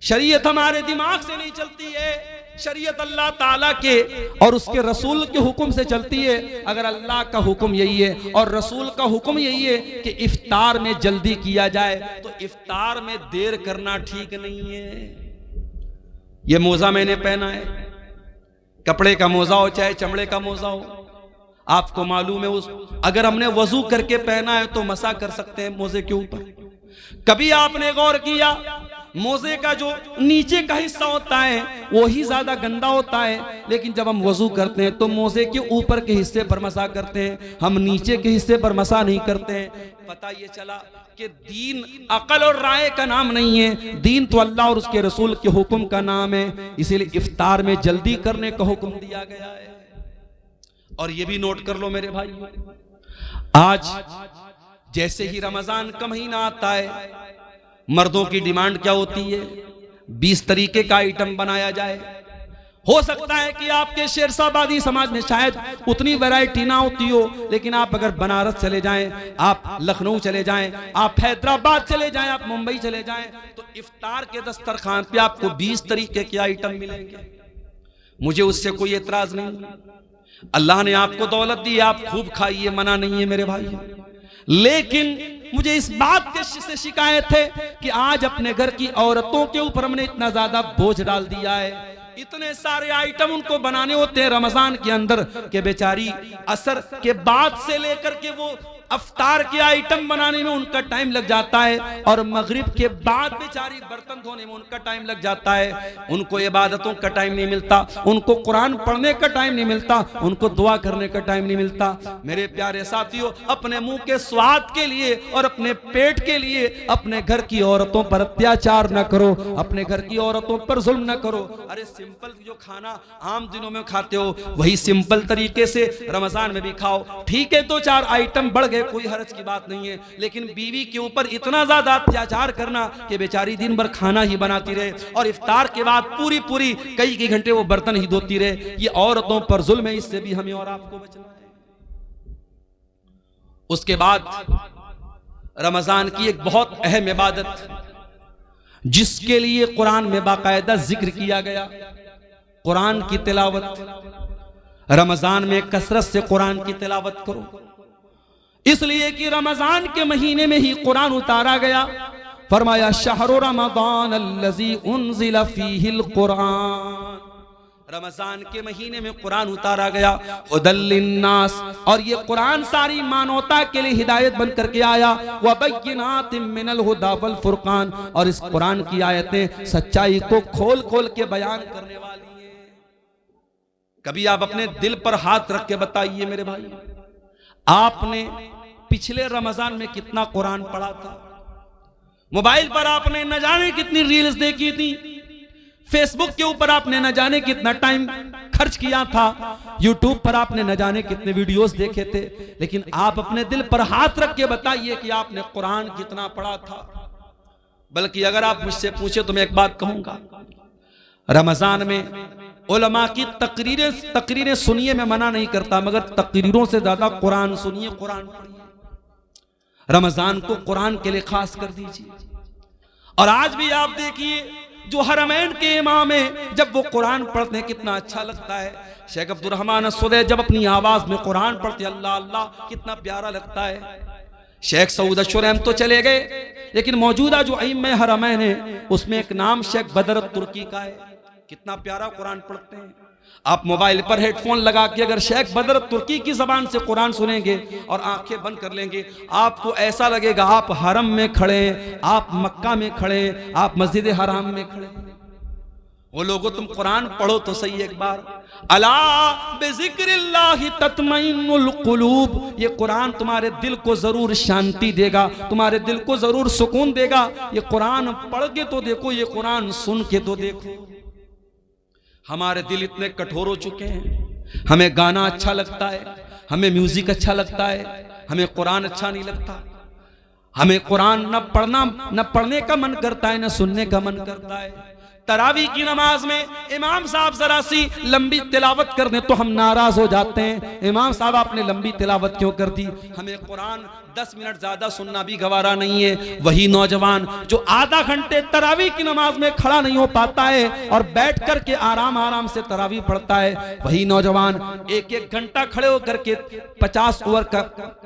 शरीयत हमारे दिमाग से नहीं चलती है, शरीयत अल्लाह ताला के और उसके रसूल के हुक्म से चलती है। अगर अल्लाह का हुक्म यही है और रसूल का हुक्म यही है कि इफ्तार में जल्दी किया जाए, तो इफ्तार में देर करना ठीक नहीं है। ये मोजा मैंने पहना है, कपड़े का मोजा हो चाहे चमड़े का मोजा हो, आपको मालूम है उस अगर हमने वजू करके पहना है तो मसा कर सकते हैं मोजे के ऊपर। कभी आपने गौर किया, मोजे का जो नीचे का हिस्सा होता है वो ही ज्यादा गंदा होता है, लेकिन जब हम वजू करते हैं तो मोजे के ऊपर के हिस्से पर मसा करते हैं, हम नीचे के हिस्से पर मसा नहीं करते हैं। पता ये चला कि दीन अकल और राय का नाम नहीं है, दीन तो अल्लाह और उसके रसूल के हुक्म का नाम है। इसीलिए इफ्तार में जल्दी करने का हुक्म दिया गया है। और ये भी नोट कर लो मेरे भाई, आज जैसे ही रमजान का महीना आता है, मर्दों की डिमांड क्या होती है, 20 तरीके का आइटम बनाया जाए। हो सकता है कि आपके शेरशाबादी समाज में शायद उतनी वैरायटी ना होती हो, लेकिन आप अगर बनारस चले जाएं, आप लखनऊ चले जाएं, आप हैदराबाद चले जाएं, आप मुंबई चले जाएं, तो इफ्तार के दस्तरखान पे आपको 20 तरीके के आइटम मिलेंगे। मुझे उससे कोई एतराज नहीं, अल्लाह ने आपको दौलत दी, आप खूब खाइए, मना नहीं है मेरे भाई, लेकिन मुझे इस बात के से शिकायत है कि आज अपने घर की औरतों के ऊपर हमने इतना ज्यादा बोझ डाल दिया है, इतने सारे आइटम उनको बनाने होते हैं रमजान के अंदर कि बेचारी असर के बाद से लेकर के वो अफ्तार के आइटम बनाने में उनका टाइम लग जाता है और मगरिब के बाद बेचारी बर्तन धोने में उनका टाइम लग जाता है। उनको इबादतों का टाइम नहीं मिलता, उनको कुरान पढ़ने का टाइम नहीं मिलता, उनको दुआ करने का टाइम नहीं मिलता। मेरे प्यारे साथियों, अपने मुंह के स्वाद के लिए और अपने पेट के लिए अपने घर की औरतों पर अत्याचार न करो, अपने घर की औरतों पर जुल्म न करो। अरे सिंपल जो खाना आम दिनों में खाते हो वही सिंपल तरीके से रमजान में भी खाओ। ठीक है, 2-4 आइटम बढ़ गए, कोई हर्ज की बात नहीं है, लेकिन बीवी के ऊपर इतना ज्यादा अत्याचार करना कि बेचारी दिन भर खाना ही बनाती रहे और इफ्तार के बाद पूरी कई घंटे वो बर्तन ही धोती रहे, ये औरतों पर जुल्म है। इससे भी हमें और आपको बचना है। उसके बाद रमजान की एक बहुत अहम इबादत जिसके लिए कुरान में बाकायदा जिक्र किया गया, कुरान की तिलावत। रमजान में कसरत से कुरान की तिलावत करो, इसलिए कि रमजान के महीने में ही कुरान उतारा गया। फरमाया शहरु रमजान अल्लज़ी उन्ज़िला फ़ीहिल कुरान, रमजान के महीने में कुरान उतारा गया। हुदल लिन्नास, और ये कुरान सारी मानवता के लिए हिदायत बन करके आया। व बय्यिनातिम मिनल हुदा वल फुरकान, और इस कुरान की आयतें सच्चाई को खोल खोल के बयान करने वाली हैं। कभी आप अपने दिल पर हाथ रख के बताइए मेरे भाई, आपने पिछले रमजान में कितना कुरान पढ़ा था? मोबाइल पर आपने न जाने कितनी रील्स देखी थी, फेसबुक के ऊपर आपने न जाने कितना टाइम खर्च किया था, यूट्यूब पर आपने न जाने कितने वीडियोस देखे थे, लेकिन आप अपने दिल पर हाथ रख के बताइए कि आपने कुरान कितना पढ़ा था। बल्कि अगर आप मुझसे पूछे तो मैं एक बात कहूंगा, रमजान में उलमा की तकरीरें सुनिए, मैं मना नहीं करता, मगर तकरीरों से ज्यादा कुरान सुनिए, कुरान पढ़िए। रमजान को कुरान के लिए खास कर दीजिए। और आज भी आप देखिए जो हरमैन के इमाम है, जब वो कुरान पढ़ते हैं कितना अच्छा लगता है। शेख अब्दुल रहमान अस्सुदैस जब अपनी आवाज में कुरान पढ़ते अल्लाह अल्लाह, कितना प्यारा लगता है। शेख सऊद अशरम तो चले गए, लेकिन मौजूदा जो इमाम हरमैन है उसमें एक नाम शेख बदर तुर्की का है, कितना प्यारा कुरान पढ़ते हैं। आप मोबाइल पर हेडफोन लगा के अगर शेख बदर तुर्की की जबान से कुरान सुनेंगे और आंखें बंद कर लेंगे, आपको ऐसा लगेगा आप हरम में खड़े हैं, आप मक्का में खड़े हैं, आप मस्जिद हराम में खड़े हैं। वो लोगों, तुम कुरान पढ़ो तो सही एक बार। अला बिज़िक्रिल्लाहि तत्मइन्नुल कुलूब, ये कुरान तुम्हारे दिल को जरूर शांति देगा, तुम्हारे दिल को जरूर सुकून देगा। ये कुरान पढ़ के तो देखो, ये कुरान सुन के तो देखो। हमारे दिल इतने कठोर हो चुके हैं, हमें गाना अच्छा लगता है, हमें म्यूजिक अच्छा लगता है, हमें कुरान अच्छा नहीं लगता। हमें कुरान न पढ़ने का मन करता है, न सुनने का मन करता है। तरावी की नमाज में इमाम साहब जरा सी लंबी तिलावत कर दें तो हम नाराज हो जाते हैं, इमाम साहब आपने लंबी तिलावत क्यों कर दी? हमें कुरान 10 मिनट ज्यादा सुनना भी गवारा नहीं है। वही नौजवान जो आधा घंटे तरावी की नमाज में खड़ा नहीं हो पाता है और बैठ करके आराम आराम से तरावी पढ़ता है, वही नौजवान 1-1 घंटा खड़े होकर के 50 ओवर का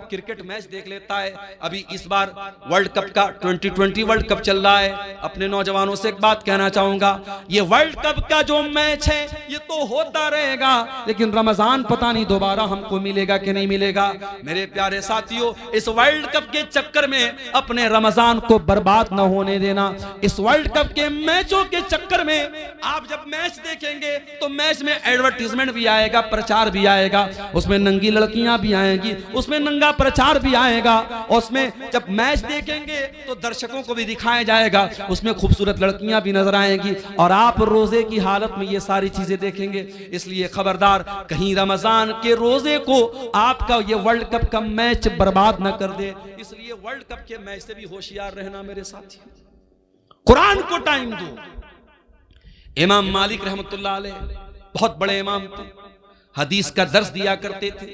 क्रिकेट मैच देख लेता है। अभी इस बार वर्ल्ड कप का 2020 वर्ल्ड कप चल रहा है। अपने नौजवानों से एक बात कहना चाहूंगा, ये वर्ल्ड कप का जो मैच है ये तो होता रहेगा, लेकिन रमजान पता नहीं दोबारा हमको मिलेगा कि नहीं मिलेगा। मेरे प्यारे साथियों, इस वर्ल्ड कप के चक्कर में अपने रमजान को बर्बाद न होने देना। इस वर्ल्ड कप के मैचों के चक्कर में आप जब मैच देखेंगे तो मैच में एडवर्टीजमेंट भी आएगा, प्रचार भी आएगा, उसमें नंगी लड़कियां भी आएंगी, उसमें नंगा प्रचार भी आएगा। उसमें जब मैच देखेंगे तो दर्शकों को भी दिखाया जाएगा, उसमें खूबसूरत लड़कियां भी नजर आएंगी और आप रोजे की हालत में ये सारी चीजें देखेंगे। इसलिए खबरदार, कहीं रमजान के रोजे को आपका ये वर्ल्ड कप का मैच बर्बाद न कर दे। इसलिए वर्ल्ड कप के मैच से भी होशियार रहना मेरे साथी। कुरान को टाइम दो। इमाम मालिक रहमतुल्लाह अलैह बहुत बड़े इमाम थे, हदीस का दर्स दिया करते थे।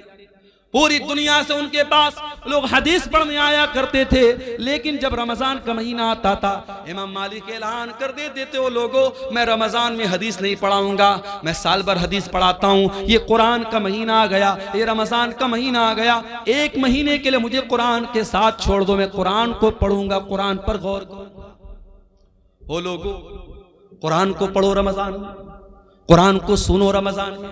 पूरी दुनिया से उनके पास लोग हदीस पढ़ने आया करते थे, लेकिन जब रमजान का महीना आता था इमाम मालिक ऐलान कर देते थे, वो लोगों मैं रमजान में हदीस नहीं पढ़ाऊंगा, मैं साल भर हदीस पढ़ाता हूँ। ये कुरान का महीना आ गया, ये रमजान का महीना आ गया, एक महीने के लिए मुझे कुरान के साथ छोड़ दो, मैं कुरान को पढ़ूंगा, कुरान पर गौर करूंगा। वो लोगों कुरान को पढ़ो रमजान में, कुरान को सुनो रमजान में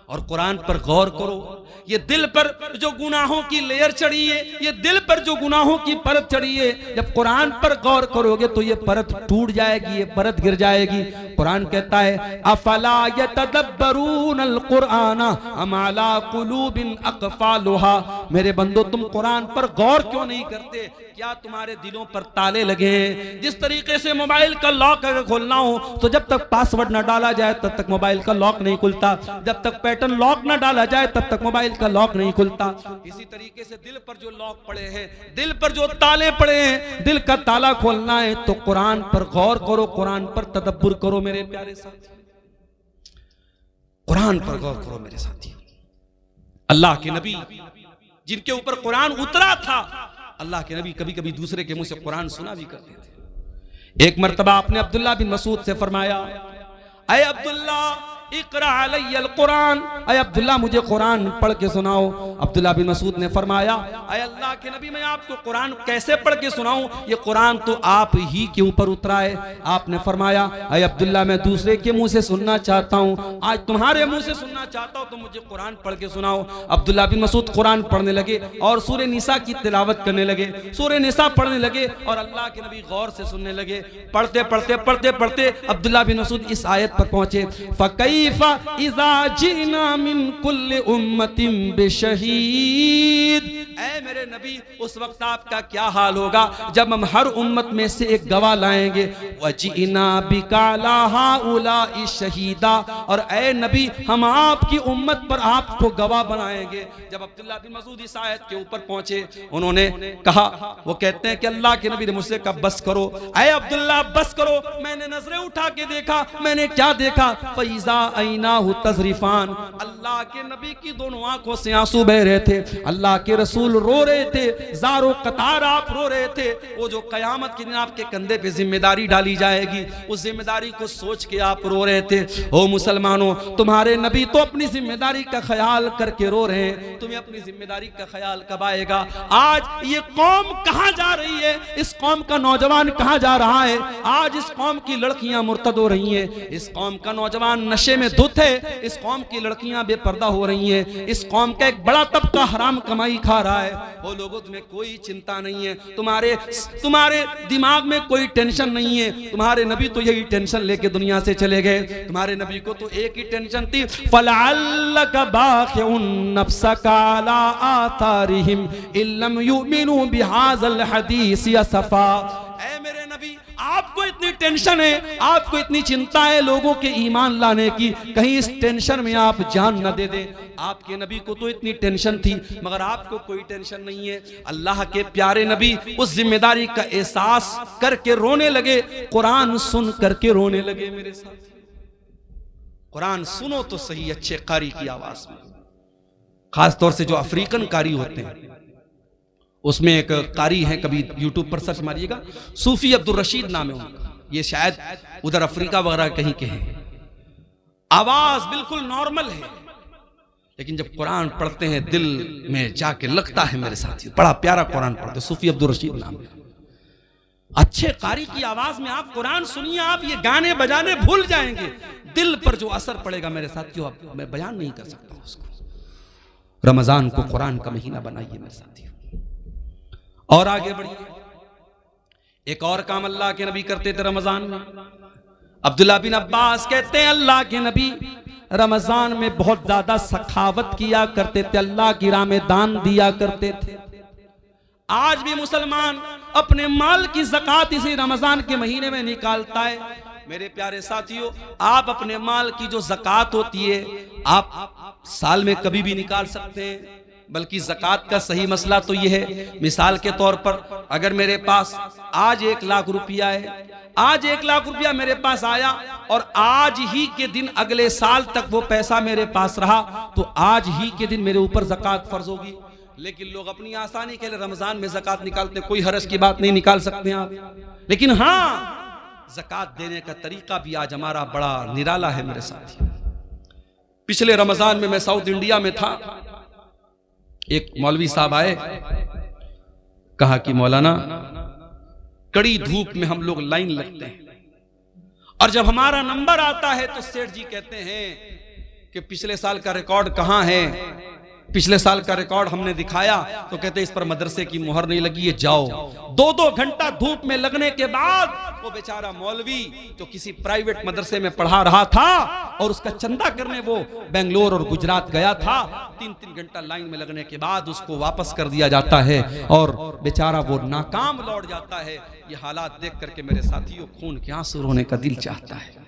और कुरान पर गौर करो। ये दिल पर जो गुनाहों की लेयर चढ़ी है, ये दिल पर जो गुनाहों की परत चढ़ी है, जब कुरान पर गौर करोगे तो ये परत टूट जाएगी, ये परत गिर जाएगी। कुरान कहता है अफला यतदब्बरूनल कुरान अम अला कुलूबिन अक़फ़ालुहा, मेरे बंदो तुम कुरान पर गौर क्यों नहीं करते? क्या तुम्हारे दिलों पर ताले लगे हैं? जिस तरीके से मोबाइल का लॉक अगर खोलना हो तो जब तक पासवर्ड ना डाला जाए तब तक मोबाइल का लॉक नहीं खुलता, जब तक पैटर्न लॉक ना डाला जाए तब तक मोबाइल का लॉक नहीं खुलता। इसी तरीके से दिल पर जो लॉक पड़े हैं, दिल पर जो ताले पड़े हैं, दिल का ताला खोलना है तो कुरान पर गौर करो, कुरान पर तदब्बुर करो मेरे प्यारे साथी, कुरान पर गौर करो मेरे साथी। अल्लाह के नबी जिनके ऊपर कुरान उतरा था, अल्लाह के नबी कभी कभी दूसरे के मुंह से कुरान सुना भी करते थे। एक मर्तबा आपने अब्दुल्ला बिन मसूद से फरमाया, ऐ अब्दुल्ला इक़रा अलैयल कुरान, ऐ अब्दुल्ला मुझे कुरान पढ़ के सुनाओ। अब्दुल्ला बिन मसूद ने फरमाया, ऐ अल्लाह के नबी मैं आपको कुरान कैसे पढ़ के सुनाऊं, ये कुरान तो आप ही के ऊपर उतरा है। आपने फरमाया, ऐ अब्दुल्ला मैं दूसरे के मुंह से सुनना चाहता हूं, आज तुम्हारे मुंह से सुनना चाहता हूं तो मुझे कुरान पढ़ के सुनाओ। अब्दुल्ला बिन मसूद कुरान पढ़ने लगे और सूरह निसा की तिलावत करने लगे, सूरह निसा पढ़ने लगे और अल्लाह के नबी गौर से सुनने लगे। पढ़ते पढ़ते पढ़ते पढ़ते अब्दुल्ला बिन मसूद इस आयत पर पहुंचे, फकैफ़ इज़ा जिना मिन कुल्लि उम्मतिन बिशहीद, ऐ मेरे नबी उस वक्त आपका क्या हाल होगा जब हम हर उम्मत में से एक गवाह लाएंगे। वजीना बिका ला हाउलाई शहीदा, और ऐ नबी हम आपकी उम्मत पर आपको गवाह बनाएंगे। जब अब्दुल्ला बिन मसूद इस आयत के ऊपर पहुंचे, उन्होंने कहा, वो कहते हैं कि अल्लाह के नबी ने मुझसे कहा बस करो, ऐ अब्दुल्ला बस करो। मैंने नजरें उठा के देखा, मैंने क्या देखा, फैज़ा ऐनाहु तज़रिफान, अल्लाह के नबी की दोनों आंखों से आंसू बह रहे थे, अल्लाह के रसूल रो रहे थे, ज़ारो कतार आप रो रहे थे। वो जो कयामत के दिन आपके कंधे पे जिम्मेदारी डाली जाएगी, उस जिम्मेदारी को सोच के आप रो रहे थे। ओ मुसलमानों, तुम्हारे नबी तो अपनी जिम्मेदारी का ख्याल करके रो रहे हैं, तुम्हें अपनी जिम्मेदारी का ख्याल कब आएगा? आज ये कौम कहां जा रही है, इस कौम का नौजवान कहां जा रहा है? आज इस कौम की लड़कियां मुर्तद हो रही हैं, इस कौम का नौजवान नशे में धुत है, इस कौम की लड़कियां बेपर्दा हो रही हैं, इस कौम का एक बड़ा तबका हराम कमाई खा रहा है। वो लोगों तुम्हें कोई चिंता नहीं है, तुम्हारे दिमाग में कोई टेंशन नहीं है। तुम्हारे नबी तो यही टेंशन लेके दुनिया से चले गए। तुम्हारे नबी को तो एक ही टेंशन थी, फलअल्लका बाखिउन नफ्सका अला आथारिहिम इल्लम युमिनु बिहाज़ल हदीस असफा। ऐ मेरे नबी आपको इतनी टेंशन है, आपको इतनी चिंता है लोगों के ईमान लाने की, कहीं इस टेंशन में आप जान न दे दे। आपके नबी को तो इतनी टेंशन थी, मगर आपको कोई टेंशन नहीं है। अल्लाह के प्यारे नबी उस जिम्मेदारी का एहसास करके रोने लगे, कुरान सुन करके रोने लगे। मेरे साथ कुरान सुनो तो सही अच्छे कारी की आवाज में, खास तौर से जो अफ्रीकन कारी होते हैं, उसमें एक कारी है, कभी यूट्यूब पर सर्च मारिएगा, सूफी अब्दुल रशीद नाम है उनका, ये शायद उधर अफ्रीका वगैरह कहीं के हैं। आवाज बिल्कुल नॉर्मल है, लेकिन जब कुरान पढ़ते हैं दिल में जाके लगता है मेरे साथी, बड़ा प्यारा कुरान पढ़ते, सूफी अब्दुल रशीद नाम है। अच्छे कारी की आवाज में आप कुरान सुनिए, आप ये गाने बजाने भूल जाएंगे, दिल पर जो असर पड़ेगा मेरे साथियों मैं बयान नहीं कर सकता उसको। रमजान को कुरान का महीना बनाइए मेरे साथियों, और आगे बढ़िए। एक और काम अल्लाह के नबी करते थे रमजान में। अब्दुल्ला बिन अब्बास कहते हैं अल्लाह के नबी रमजान में बहुत ज्यादा सखावत किया करते थे, अल्लाह की राह में दान दिया करते थे। आज भी मुसलमान अपने माल की ज़कात इसी रमजान के महीने में निकालता है। मेरे प्यारे साथियों, आप अपने माल की जो ज़कात होती है आप साल में कभी भी निकाल सकते हैं, बल्कि ज़कात का सही मसला तो ये है, मिसाल के तौर पर अगर मेरे पास आज 1 लाख रुपया है, आज 1 लाख रुपया मेरे पास आया और आज ही के दिन अगले साल तक वो पैसा मेरे पास रहा, तो आज ही के दिन मेरे ऊपर ज़कात फर्ज होगी। लेकिन लोग अपनी आसानी के लिए रमजान में ज़कात निकालते, कोई हरज की बात नहीं, निकाल सकते हैं आप। लेकिन हाँ, ज़कात देने का तरीका भी आज हमारा बड़ा निराला है मेरे साथी। पिछले रमजान में मैं साउथ इंडिया में था, एक मौलवी साहब आए, कहा कि मौलाना कड़ी धूप में हम लोग लाइन लगते हैं और जब हमारा नंबर आता है तो सेठ जी कहते हैं कि पिछले साल का रिकॉर्ड कहां है, पिछले साल का रिकॉर्ड हमने दिखाया तो कहते इस पर मदरसे की मुहर नहीं लगी है, जाओ। 2-2 घंटा धूप में लगने के बाद वो बेचारा मौलवी जो किसी प्राइवेट मदरसे में पढ़ा रहा था और उसका चंदा करने वो बेंगलोर और गुजरात गया था, 3-3 घंटा लाइन में लगने के बाद उसको वापस कर दिया जाता है और बेचारा वो नाकाम लौट जाता है। ये हालात देख करके मेरे साथियों खून के आंसू रोने का दिल चाहता है।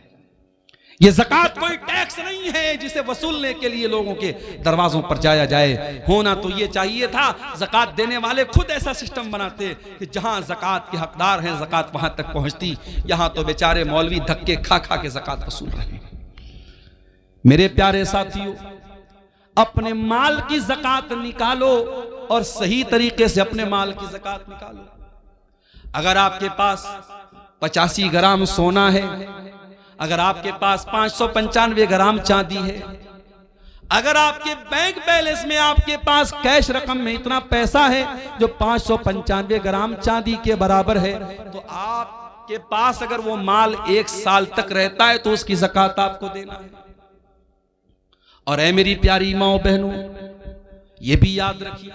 ये ज़कात कोई टैक्स नहीं है जिसे वसूलने के लिए लोगों के दरवाजों पर जाया जाए। होना तो ये चाहिए था, ज़कात देने वाले खुद ऐसा सिस्टम बनाते कि जहां ज़कात के हकदार हैं ज़कात वहां तक पहुंचती। यहां तो बेचारे मौलवी धक्के खा खा के ज़कात वसूल रहे हैं। मेरे प्यारे साथियों, अपने माल की ज़कात निकालो और सही तरीके से अपने माल की ज़कात निकालो। अगर आपके पास 85 ग्राम सोना है, अगर आपके पास 595 ग्राम चांदी है, अगर आपके बैंक बैलेंस में आपके पास कैश रकम में इतना पैसा है जो 595 ग्राम चांदी के बराबर है, तो आपके पास अगर वो माल 1 साल तक रहता है तो उसकी ज़कात आपको देना है। और ऐ मेरी प्यारी माओ बहनों, ये भी याद रखिए,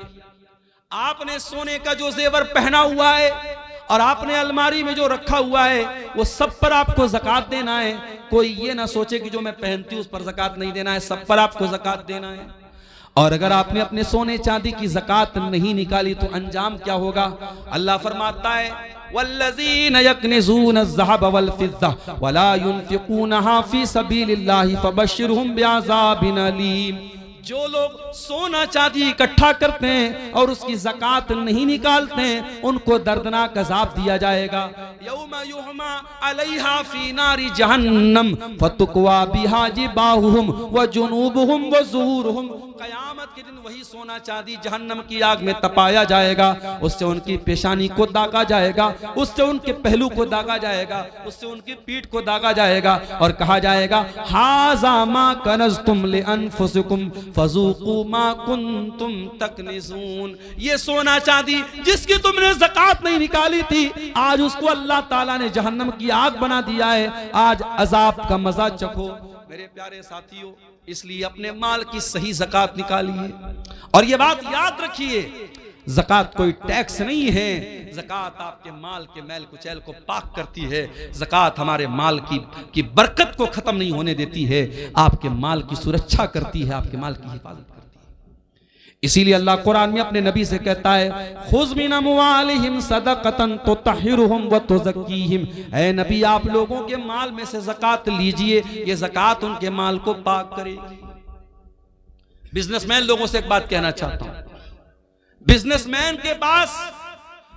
आपने सोने का जो जेवर पहना हुआ है और आपने अलमारी में जो रखा हुआ है वो सब पर आपको ज़कात देना है। कोई ये ना सोचे कि जो मैं पहनती हूं उस पर ज़कात नहीं देना है, सब पर आपको ज़कात देना है। और अगर आपने अपने सोने चांदी की ज़कात नहीं निकाली तो अंजाम क्या होगा? अल्लाह फरमाता है, वल्लज़ीन यक्निज़ून अज़्ज़हब वल फ़िज़्ज़ा वला युनफ़िक़ूनहा फ़ी सबीलिल्लाहि फ़बश्शिरहुम बिअज़ाबिन अलीम। जो लोग सोना चांदी इकट्ठा करते हैं और उसकी ज़कात नहीं निकालते हैं, उनको दर्दनाक अज़ाब दिया जाएगा। यौमा युहमा अलैहा फी नारी जहन्नम फतुक्वा बिहा जिबाहुहुम व जुनूबुहुम व ज़ुहूरुहुम। क़यामत के दिन वही सोना चांदी जहन्नम की आग में तपाया जाएगा, उससे उनकी पेशानी को दागा जाएगा, उससे उनके पहलू को दागा जाएगा, उससे उनकी पीठ को दागा जाएगा और कहा जाएगा, हाज़ा मा कनज़्तुम लिअन्फुसिकुम फज़ूक़ू मा कुन्तुम तकनिज़ून। ये सोना चांदी जिसकी तुमने ज़कात नहीं निकाली थी, आज उसको अल्लाह ताला ने जहन्नम की आग बना दिया है, आज अजाब का मजा चखो। मेरे प्यारे साथियों, इसलिए अपने माल की सही ज़कात निकालिए और ये बात याद रखिए, ज़कात कोई टैक्स नहीं है। ज़कात आपके माल के मैल कुचैल को पाक करती है। ज़कात हमारे माल की बरकत को खत्म नहीं होने देती है, आपके माल की सुरक्षा करती है, आपके माल की हिफाजत करती है। इसीलिए अल्लाह कुरान में अपने नबी से कहता है, खुज़ मिन अम्वालिहिम सदक़तन तुतहिरुहुम व तुज़क्कीहिम। ऐ नबी, आप लोगों के माल में से ज़कात लीजिए, ये ज़कात उनके माल को पाक करेगी। बिजनेसमैन लोगों से एक बात कहना चाहता हूं, बिजनेसमैन के पास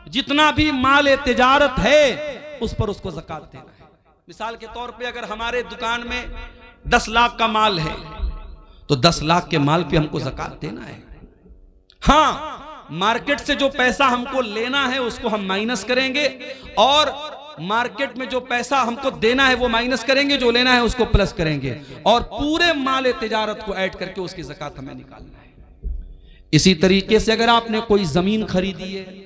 जितना भी माल तिजारत है उस पर उसको ज़कात देना है। मिसाल के तौर पे अगर हमारे दुकान में 10 लाख का माल है तो 10 लाख के माल पे हमको ज़कात देना है। हाँ, मार्केट से जो पैसा हमको लेना है उसको हम माइनस करेंगे और मार्केट में जो पैसा हमको देना है वो माइनस करेंगे, जो लेना है उसको प्लस करेंगे और पूरे माल तिजारत को ऐड करके उसकी ज़कात हमें निकालना है। इसी तरीके से अगर आपने कोई जमीन खरीदी है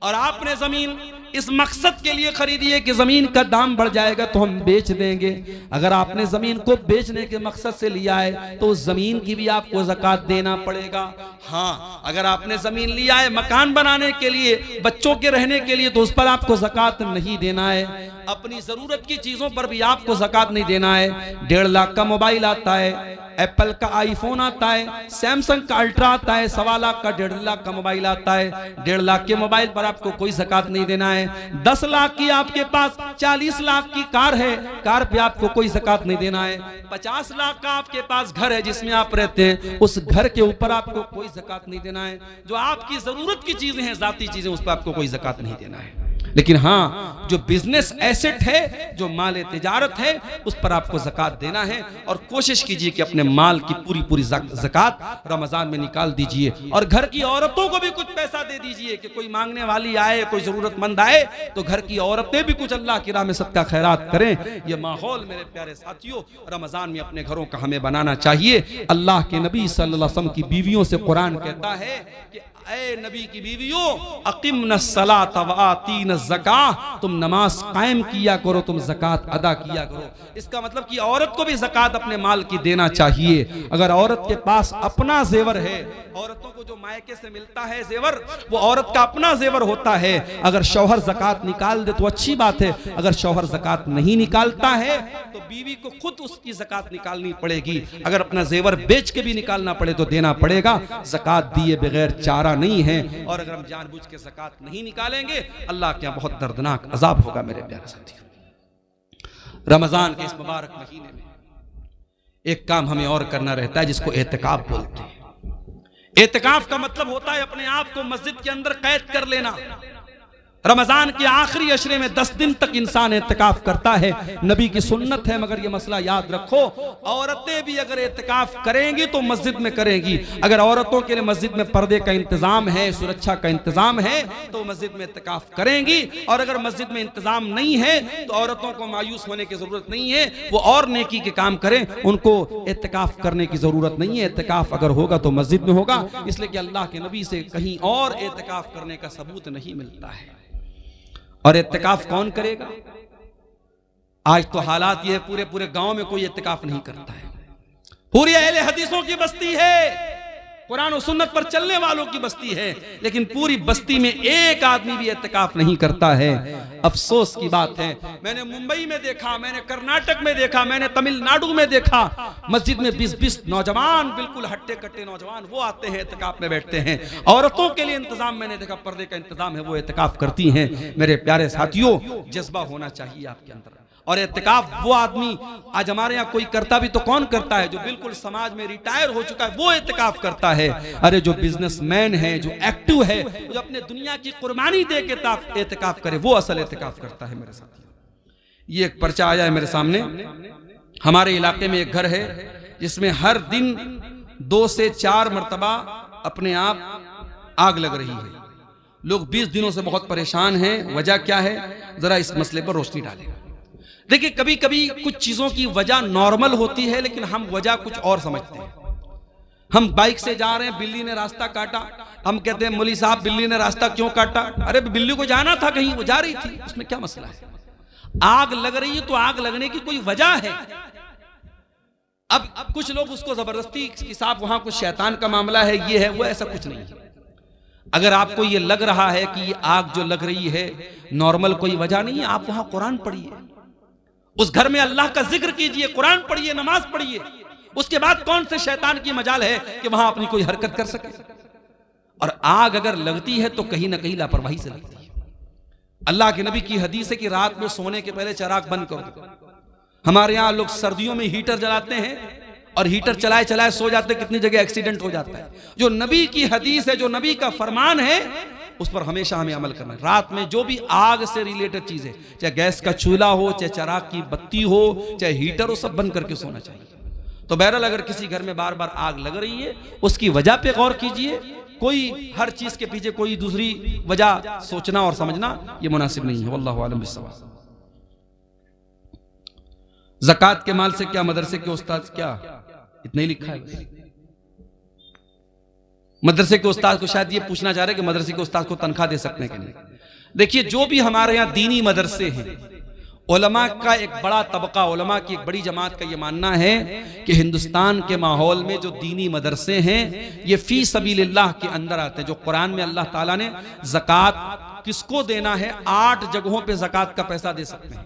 और आपने जमीन इस मकसद के लिए खरीदी है कि जमीन का दाम बढ़ जाएगा तो हम बेच देंगे, अगर आपने जमीन को बेचने के मकसद से लिया है तो उस जमीन की भी आपको ज़कात देना पड़ेगा। हाँ, अगर आपने जमीन लिया है मकान बनाने के लिए, बच्चों के रहने के लिए, तो उस पर आपको ज़कात नहीं देना है। अपनी जरूरत की चीजों पर भी आपको ज़कात नहीं देना है। 1.5 लाख का मोबाइल आता है, एप्पल का आईफोन आता है, सैमसंग का अल्ट्रा आता है, 1.25 लाख का 1.5 लाख का मोबाइल आता है। 1.5 लाख के मोबाइल पर आपको कोई ज़कात नहीं देना है। 10 लाख की आपके पास 40 लाख की कार है, कार पे आपको कोई ज़कात नहीं देना है। 50 लाख का आपके पास घर है जिसमें आप रहते हैं, उस घर के ऊपर आपको कोई ज़कात नहीं देना है। जो आपकी जरूरत की चीजें हैं, जाती चीजें, उस पर आपको कोई ज़कात नहीं देना है। लेकिन हाँ, जो बिजनेस एसेट है, जो माल तिजारत है, उस पर आपको ज़कात देना है। और कोशिश कीजिए कि अपने माल की पूरी पूरी ज़कात रमजान में निकाल दीजिए। और घर की औरतों को भी कुछ पैसा दे दीजिए कि कोई मांगने वाली आए, कोई जरूरतमंद आए तो घर की औरतें भी कुछ अल्लाह की राह में सदका खैरात करें। ये माहौल मेरे प्यारे साथियों रमजान में अपने घरों का हमें बनाना चाहिए। अल्लाह के नबी सल्लल्लाहु अलैहि वसल्लम की बीवियों से कुरान कहता है कि ऐ नबी की बीवियों, अक़िमनस्सलात व आतीनज़्ज़काह, तुम नमाज कायम किया करो, तुम ज़कात अदा किया करो। इसका मतलब कि औरत को भी ज़कात अपने माल की देना चाहिए। अगर औरत के पास अपना जेवर है, औरतों को जो मायके से मिलता है जेवर, वो औरत का अपना जेवर होता है। अगर शौहर ज़कात निकाल दे तो अच्छी बात है, अगर शौहर ज़कात नहीं निकालता है तो बीवी को खुद उसकी ज़कात निकालनी पड़ेगी। अगर अपना जेवर बेच के भी निकालना पड़े तो देना पड़ेगा। ज़कात दिए बगैर चारा नहीं है। और अगर हम जानबूझ के ज़कात नहीं निकालेंगे, अल्लाह के यहाँ बहुत दर्दनाक अजाब होगा। मेरे प्यारे साथियों, रमजान के इस मुबारक महीने में एक काम हमें और करना रहता है, जिसको एतिकाफ बोलते हैं। एतिकाफ का मतलब होता है अपने आप को मस्जिद के अंदर कैद कर लेना। रमजान के आखिरी अशरे में 10 दिन तक इंसान एतिकाफ करता है, नबी की सुन्नत है। मगर ये मसला याद रखो, औरतें भी अगर एतिकाफ करेंगी तो मस्जिद में करेंगी। अगर औरतों के लिए मस्जिद में पर्दे का इंतजाम है, सुरक्षा का इंतजाम है, तो मस्जिद में एतिकाफ करेंगी। और अगर मस्जिद में इंतजाम नहीं है तो औरतों को मायूस होने की जरूरत नहीं है, वो और नेकी के काम करें, उनको एतिकाफ करने की जरूरत नहीं है। एतिकाफ अगर होगा तो मस्जिद में होगा, इसलिए कि अल्लाह के नबी से कहीं और एतिकाफ करने का सबूत नहीं मिलता है। और इत्तिकाफ कौन करेगा? आज तो हालात ये पूरे पूरे गांव में कोई इत्तिकाफ नहीं करता है। पूरी अहले हदीसों की बस्ती है, कुरान और सुन्नत पर चलने वालों की बस्ती है, लेकिन पूरी बस्ती में एक आदमी भी इत्तिकाफ नहीं करता है। अफसोस की बात है। मैंने मुंबई में देखा, मैंने कर्नाटक में देखा, मैंने तमिलनाडु में देखा, मस्जिद में 20-20 नौजवान, बिल्कुल हट्टे कट्टे नौजवान, वो आते हैं इत्तिकाफ में बैठते हैं। औरतों के लिए इंतजाम मैंने देखा, पर्दे का इंतजाम है, वो इत्तिकाफ करती हैं। मेरे प्यारे साथियों, जज्बा होना चाहिए आपके अंदर। और इत्तिकाफ वो आदमी, आज हमारे यहाँ कोई करता भी तो कौन करता है? जो बिल्कुल समाज में रिटायर हो चुका है वो इत्तिकाफ करता है। अरे जो बिजनेसमैन है, जो एक्टिव है, जो अपने दुनिया की कुर्बानी दे के इत्तिकाफ करे, वो असल इत्तिकाफ करता है। मेरे साथ ये एक पर्चा आया है मेरे सामने। हमारे इलाके में एक घर है जिसमें हर दिन 2 से 4 मरतबा अपने आप आग लग रही है। लोग 20 दिनों से बहुत परेशान हैं। वजह क्या है? जरा इस मसले पर रोशनी डालें। देखिए, कभी कभी कुछ चीजों की वजह नॉर्मल होती है, लेकिन हम वजह कुछ और समझते हैं। हम बाइक से जा रहे हैं, बिल्ली ने रास्ता काटा, हम कहते हैं मौलवी साहब बिल्ली ने रास्ता क्यों काटा? अरे बिल्ली को जाना था कहीं, वो जा रही थी, उसमें क्या मसला है? आग लग रही है तो आग लगने की कोई वजह है। अब कुछ लोग उसको जबरदस्ती कि साहब वहां कुछ शैतान का मामला है, ये है वो, ऐसा कुछ नहीं है। अगर आपको ये लग रहा है कि ये आग जो लग रही है नॉर्मल कोई वजह नहीं है, आप वहां कुरान पढ़िए, उस घर में अल्लाह का जिक्र कीजिए, कुरान पढ़िए, नमाज पढ़िए। उसके बाद कौन से शैतान की मजाल है कि वहां अपनी कोई हरकत कर सके? और आग अगर लगती है तो कहीं ना कहीं लापरवाही से लगती है। अल्लाह के नबी की हदीस है कि रात में सोने के पहले चिराग बंद कर दो। हमारे यहाँ लोग सर्दियों में हीटर जलाते हैं और हीटर चलाए चलाए सो जाते, कितनी जगह एक्सीडेंट हो जाता है। जो नबी की हदीस है, जो नबी का फरमान है, उस पर हमेशा हमें अमल करना है। रात में जो भी आग से रिलेटेड चीजें, चाहे गैस का चूल्हा हो, चाहे चिराग की बत्ती हो, चाहे हीटर हो, सब बंद करके सोना चाहिए। तो बहरहाल अगर किसी घर में बार बार आग लग रही है, उसकी वजह पे गौर कीजिए। कोई हर चीज के पीछे कोई दूसरी वजह सोचना और समझना ये मुनासिब नहीं है। वल्लाहु आलम बिस्सवाब। ज़कात के माल से क्या मदरसे के उस्ताद, क्या इतना ही लिखा है? मदरसे के उस्ताद को शायद ये पूछना चाह रहे कि मदरसे के उस्ताद को तनख्वाह दे सकते हैं कि नहीं। देखिए, जो भी हमारे यहाँ दीनी मदरसे हैं, उलमा का एक बड़ा तबका, उलमा की एक बड़ी जमात का ये मानना है कि हिंदुस्तान के माहौल में जो दीनी मदरसे हैं ये फी सबीलिल्लाह के अंदर आते हैं। जो कुरान में अल्लाह ताला ने ज़कात किसको देना है, 8 जगहों पे ज़कात का पैसा दे सकते हैं।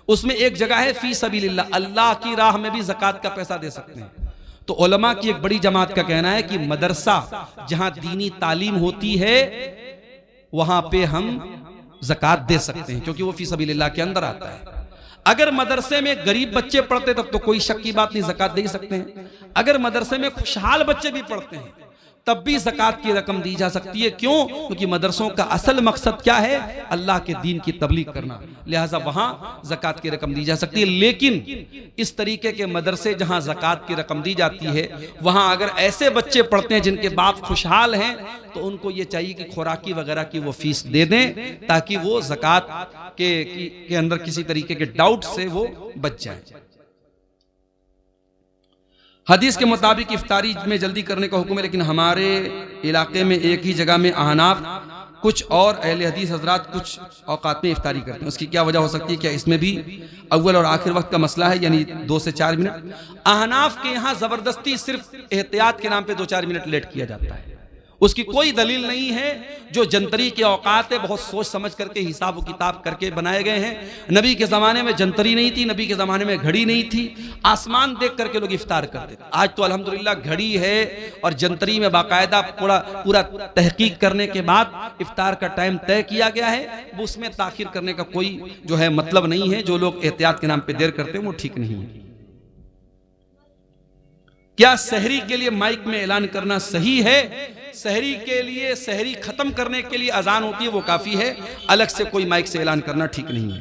उसमें एक जगह है फी सबीलिल्लाह, अल्लाह की राह में भी ज़कात का पैसा दे सकते हैं। तो उलमा की एक बड़ी जमात का कहना है कि मदरसा जहां दीनी तालीम होती है वहां पे हम ज़कात दे सकते हैं, क्योंकि वो फी सबीलिल्लाह के अंदर आता है। अगर मदरसे में गरीब बच्चे पढ़ते तब तो कोई शक की बात नहीं, ज़कात दे सकते हैं। अगर मदरसे में खुशहाल बच्चे भी पढ़ते हैं तब भी ज़कात की रकम दी जा सकती है। क्यों? क्योंकि मदरसों का असल मकसद क्या है? अल्लाह के दीन की तबलीग करना, लिहाजा वहां ज़कात की रकम दी जा सकती है। लेकिन इस तरीके के मदरसे जहां ज़कात की रकम दी जाती है वहां अगर ऐसे बच्चे पढ़ते हैं जिनके बाप खुशहाल हैं तो उनको ये चाहिए कि खुराकी वगैरह की वो फीस दे दें ताकि वो ज़कात के अंदर किसी तरीके के डाउट से वो बच जाए। हदीस के मुताबिक इफ्तारी में जल्दी करने का हुक्म है, लेकिन हमारे इलाके में एक ही जगह में अहनाफ कुछ और अहले हदीस हजरात कुछ औकात में इफ्तारी करते हैं। उसकी क्या वजह हो सकती है? क्या इसमें भी अव्वल और आखिर वक्त का मसला है, यानी 2 से 4 मिनट? अहनाफ के यहाँ जबरदस्ती सिर्फ एहतियात के नाम पे 2-4 मिनट लेट किया जाता है, उसकी कोई दलील नहीं है। जो जंतरी के औकात है बहुत सोच समझ करके हिसाब व किताब करके बनाए गए हैं। नबी के ज़माने में जंतरी नहीं थी, नबी के ज़माने में घड़ी नहीं थी, आसमान देख करके लोग इफ्तार करते थे। आज तो अल्हम्दुलिल्लाह घड़ी है और जंतरी में बाकायदा पूरा तहकीक करने के बाद इफ्तार का टाइम तय किया गया है। वो उसमें ताखिर करने का कोई जो है मतलब नहीं है। जो लोग एहतियात के नाम पर देर करते हैं वो ठीक नहीं है। क्या सहरी के लिए माइक में ऐलान करना सही है? सहरी के लिए, सहरी खत्म करने के लिए अजान होती है वो काफी है, अलग से कोई माइक से ऐलान करना ठीक नहीं है।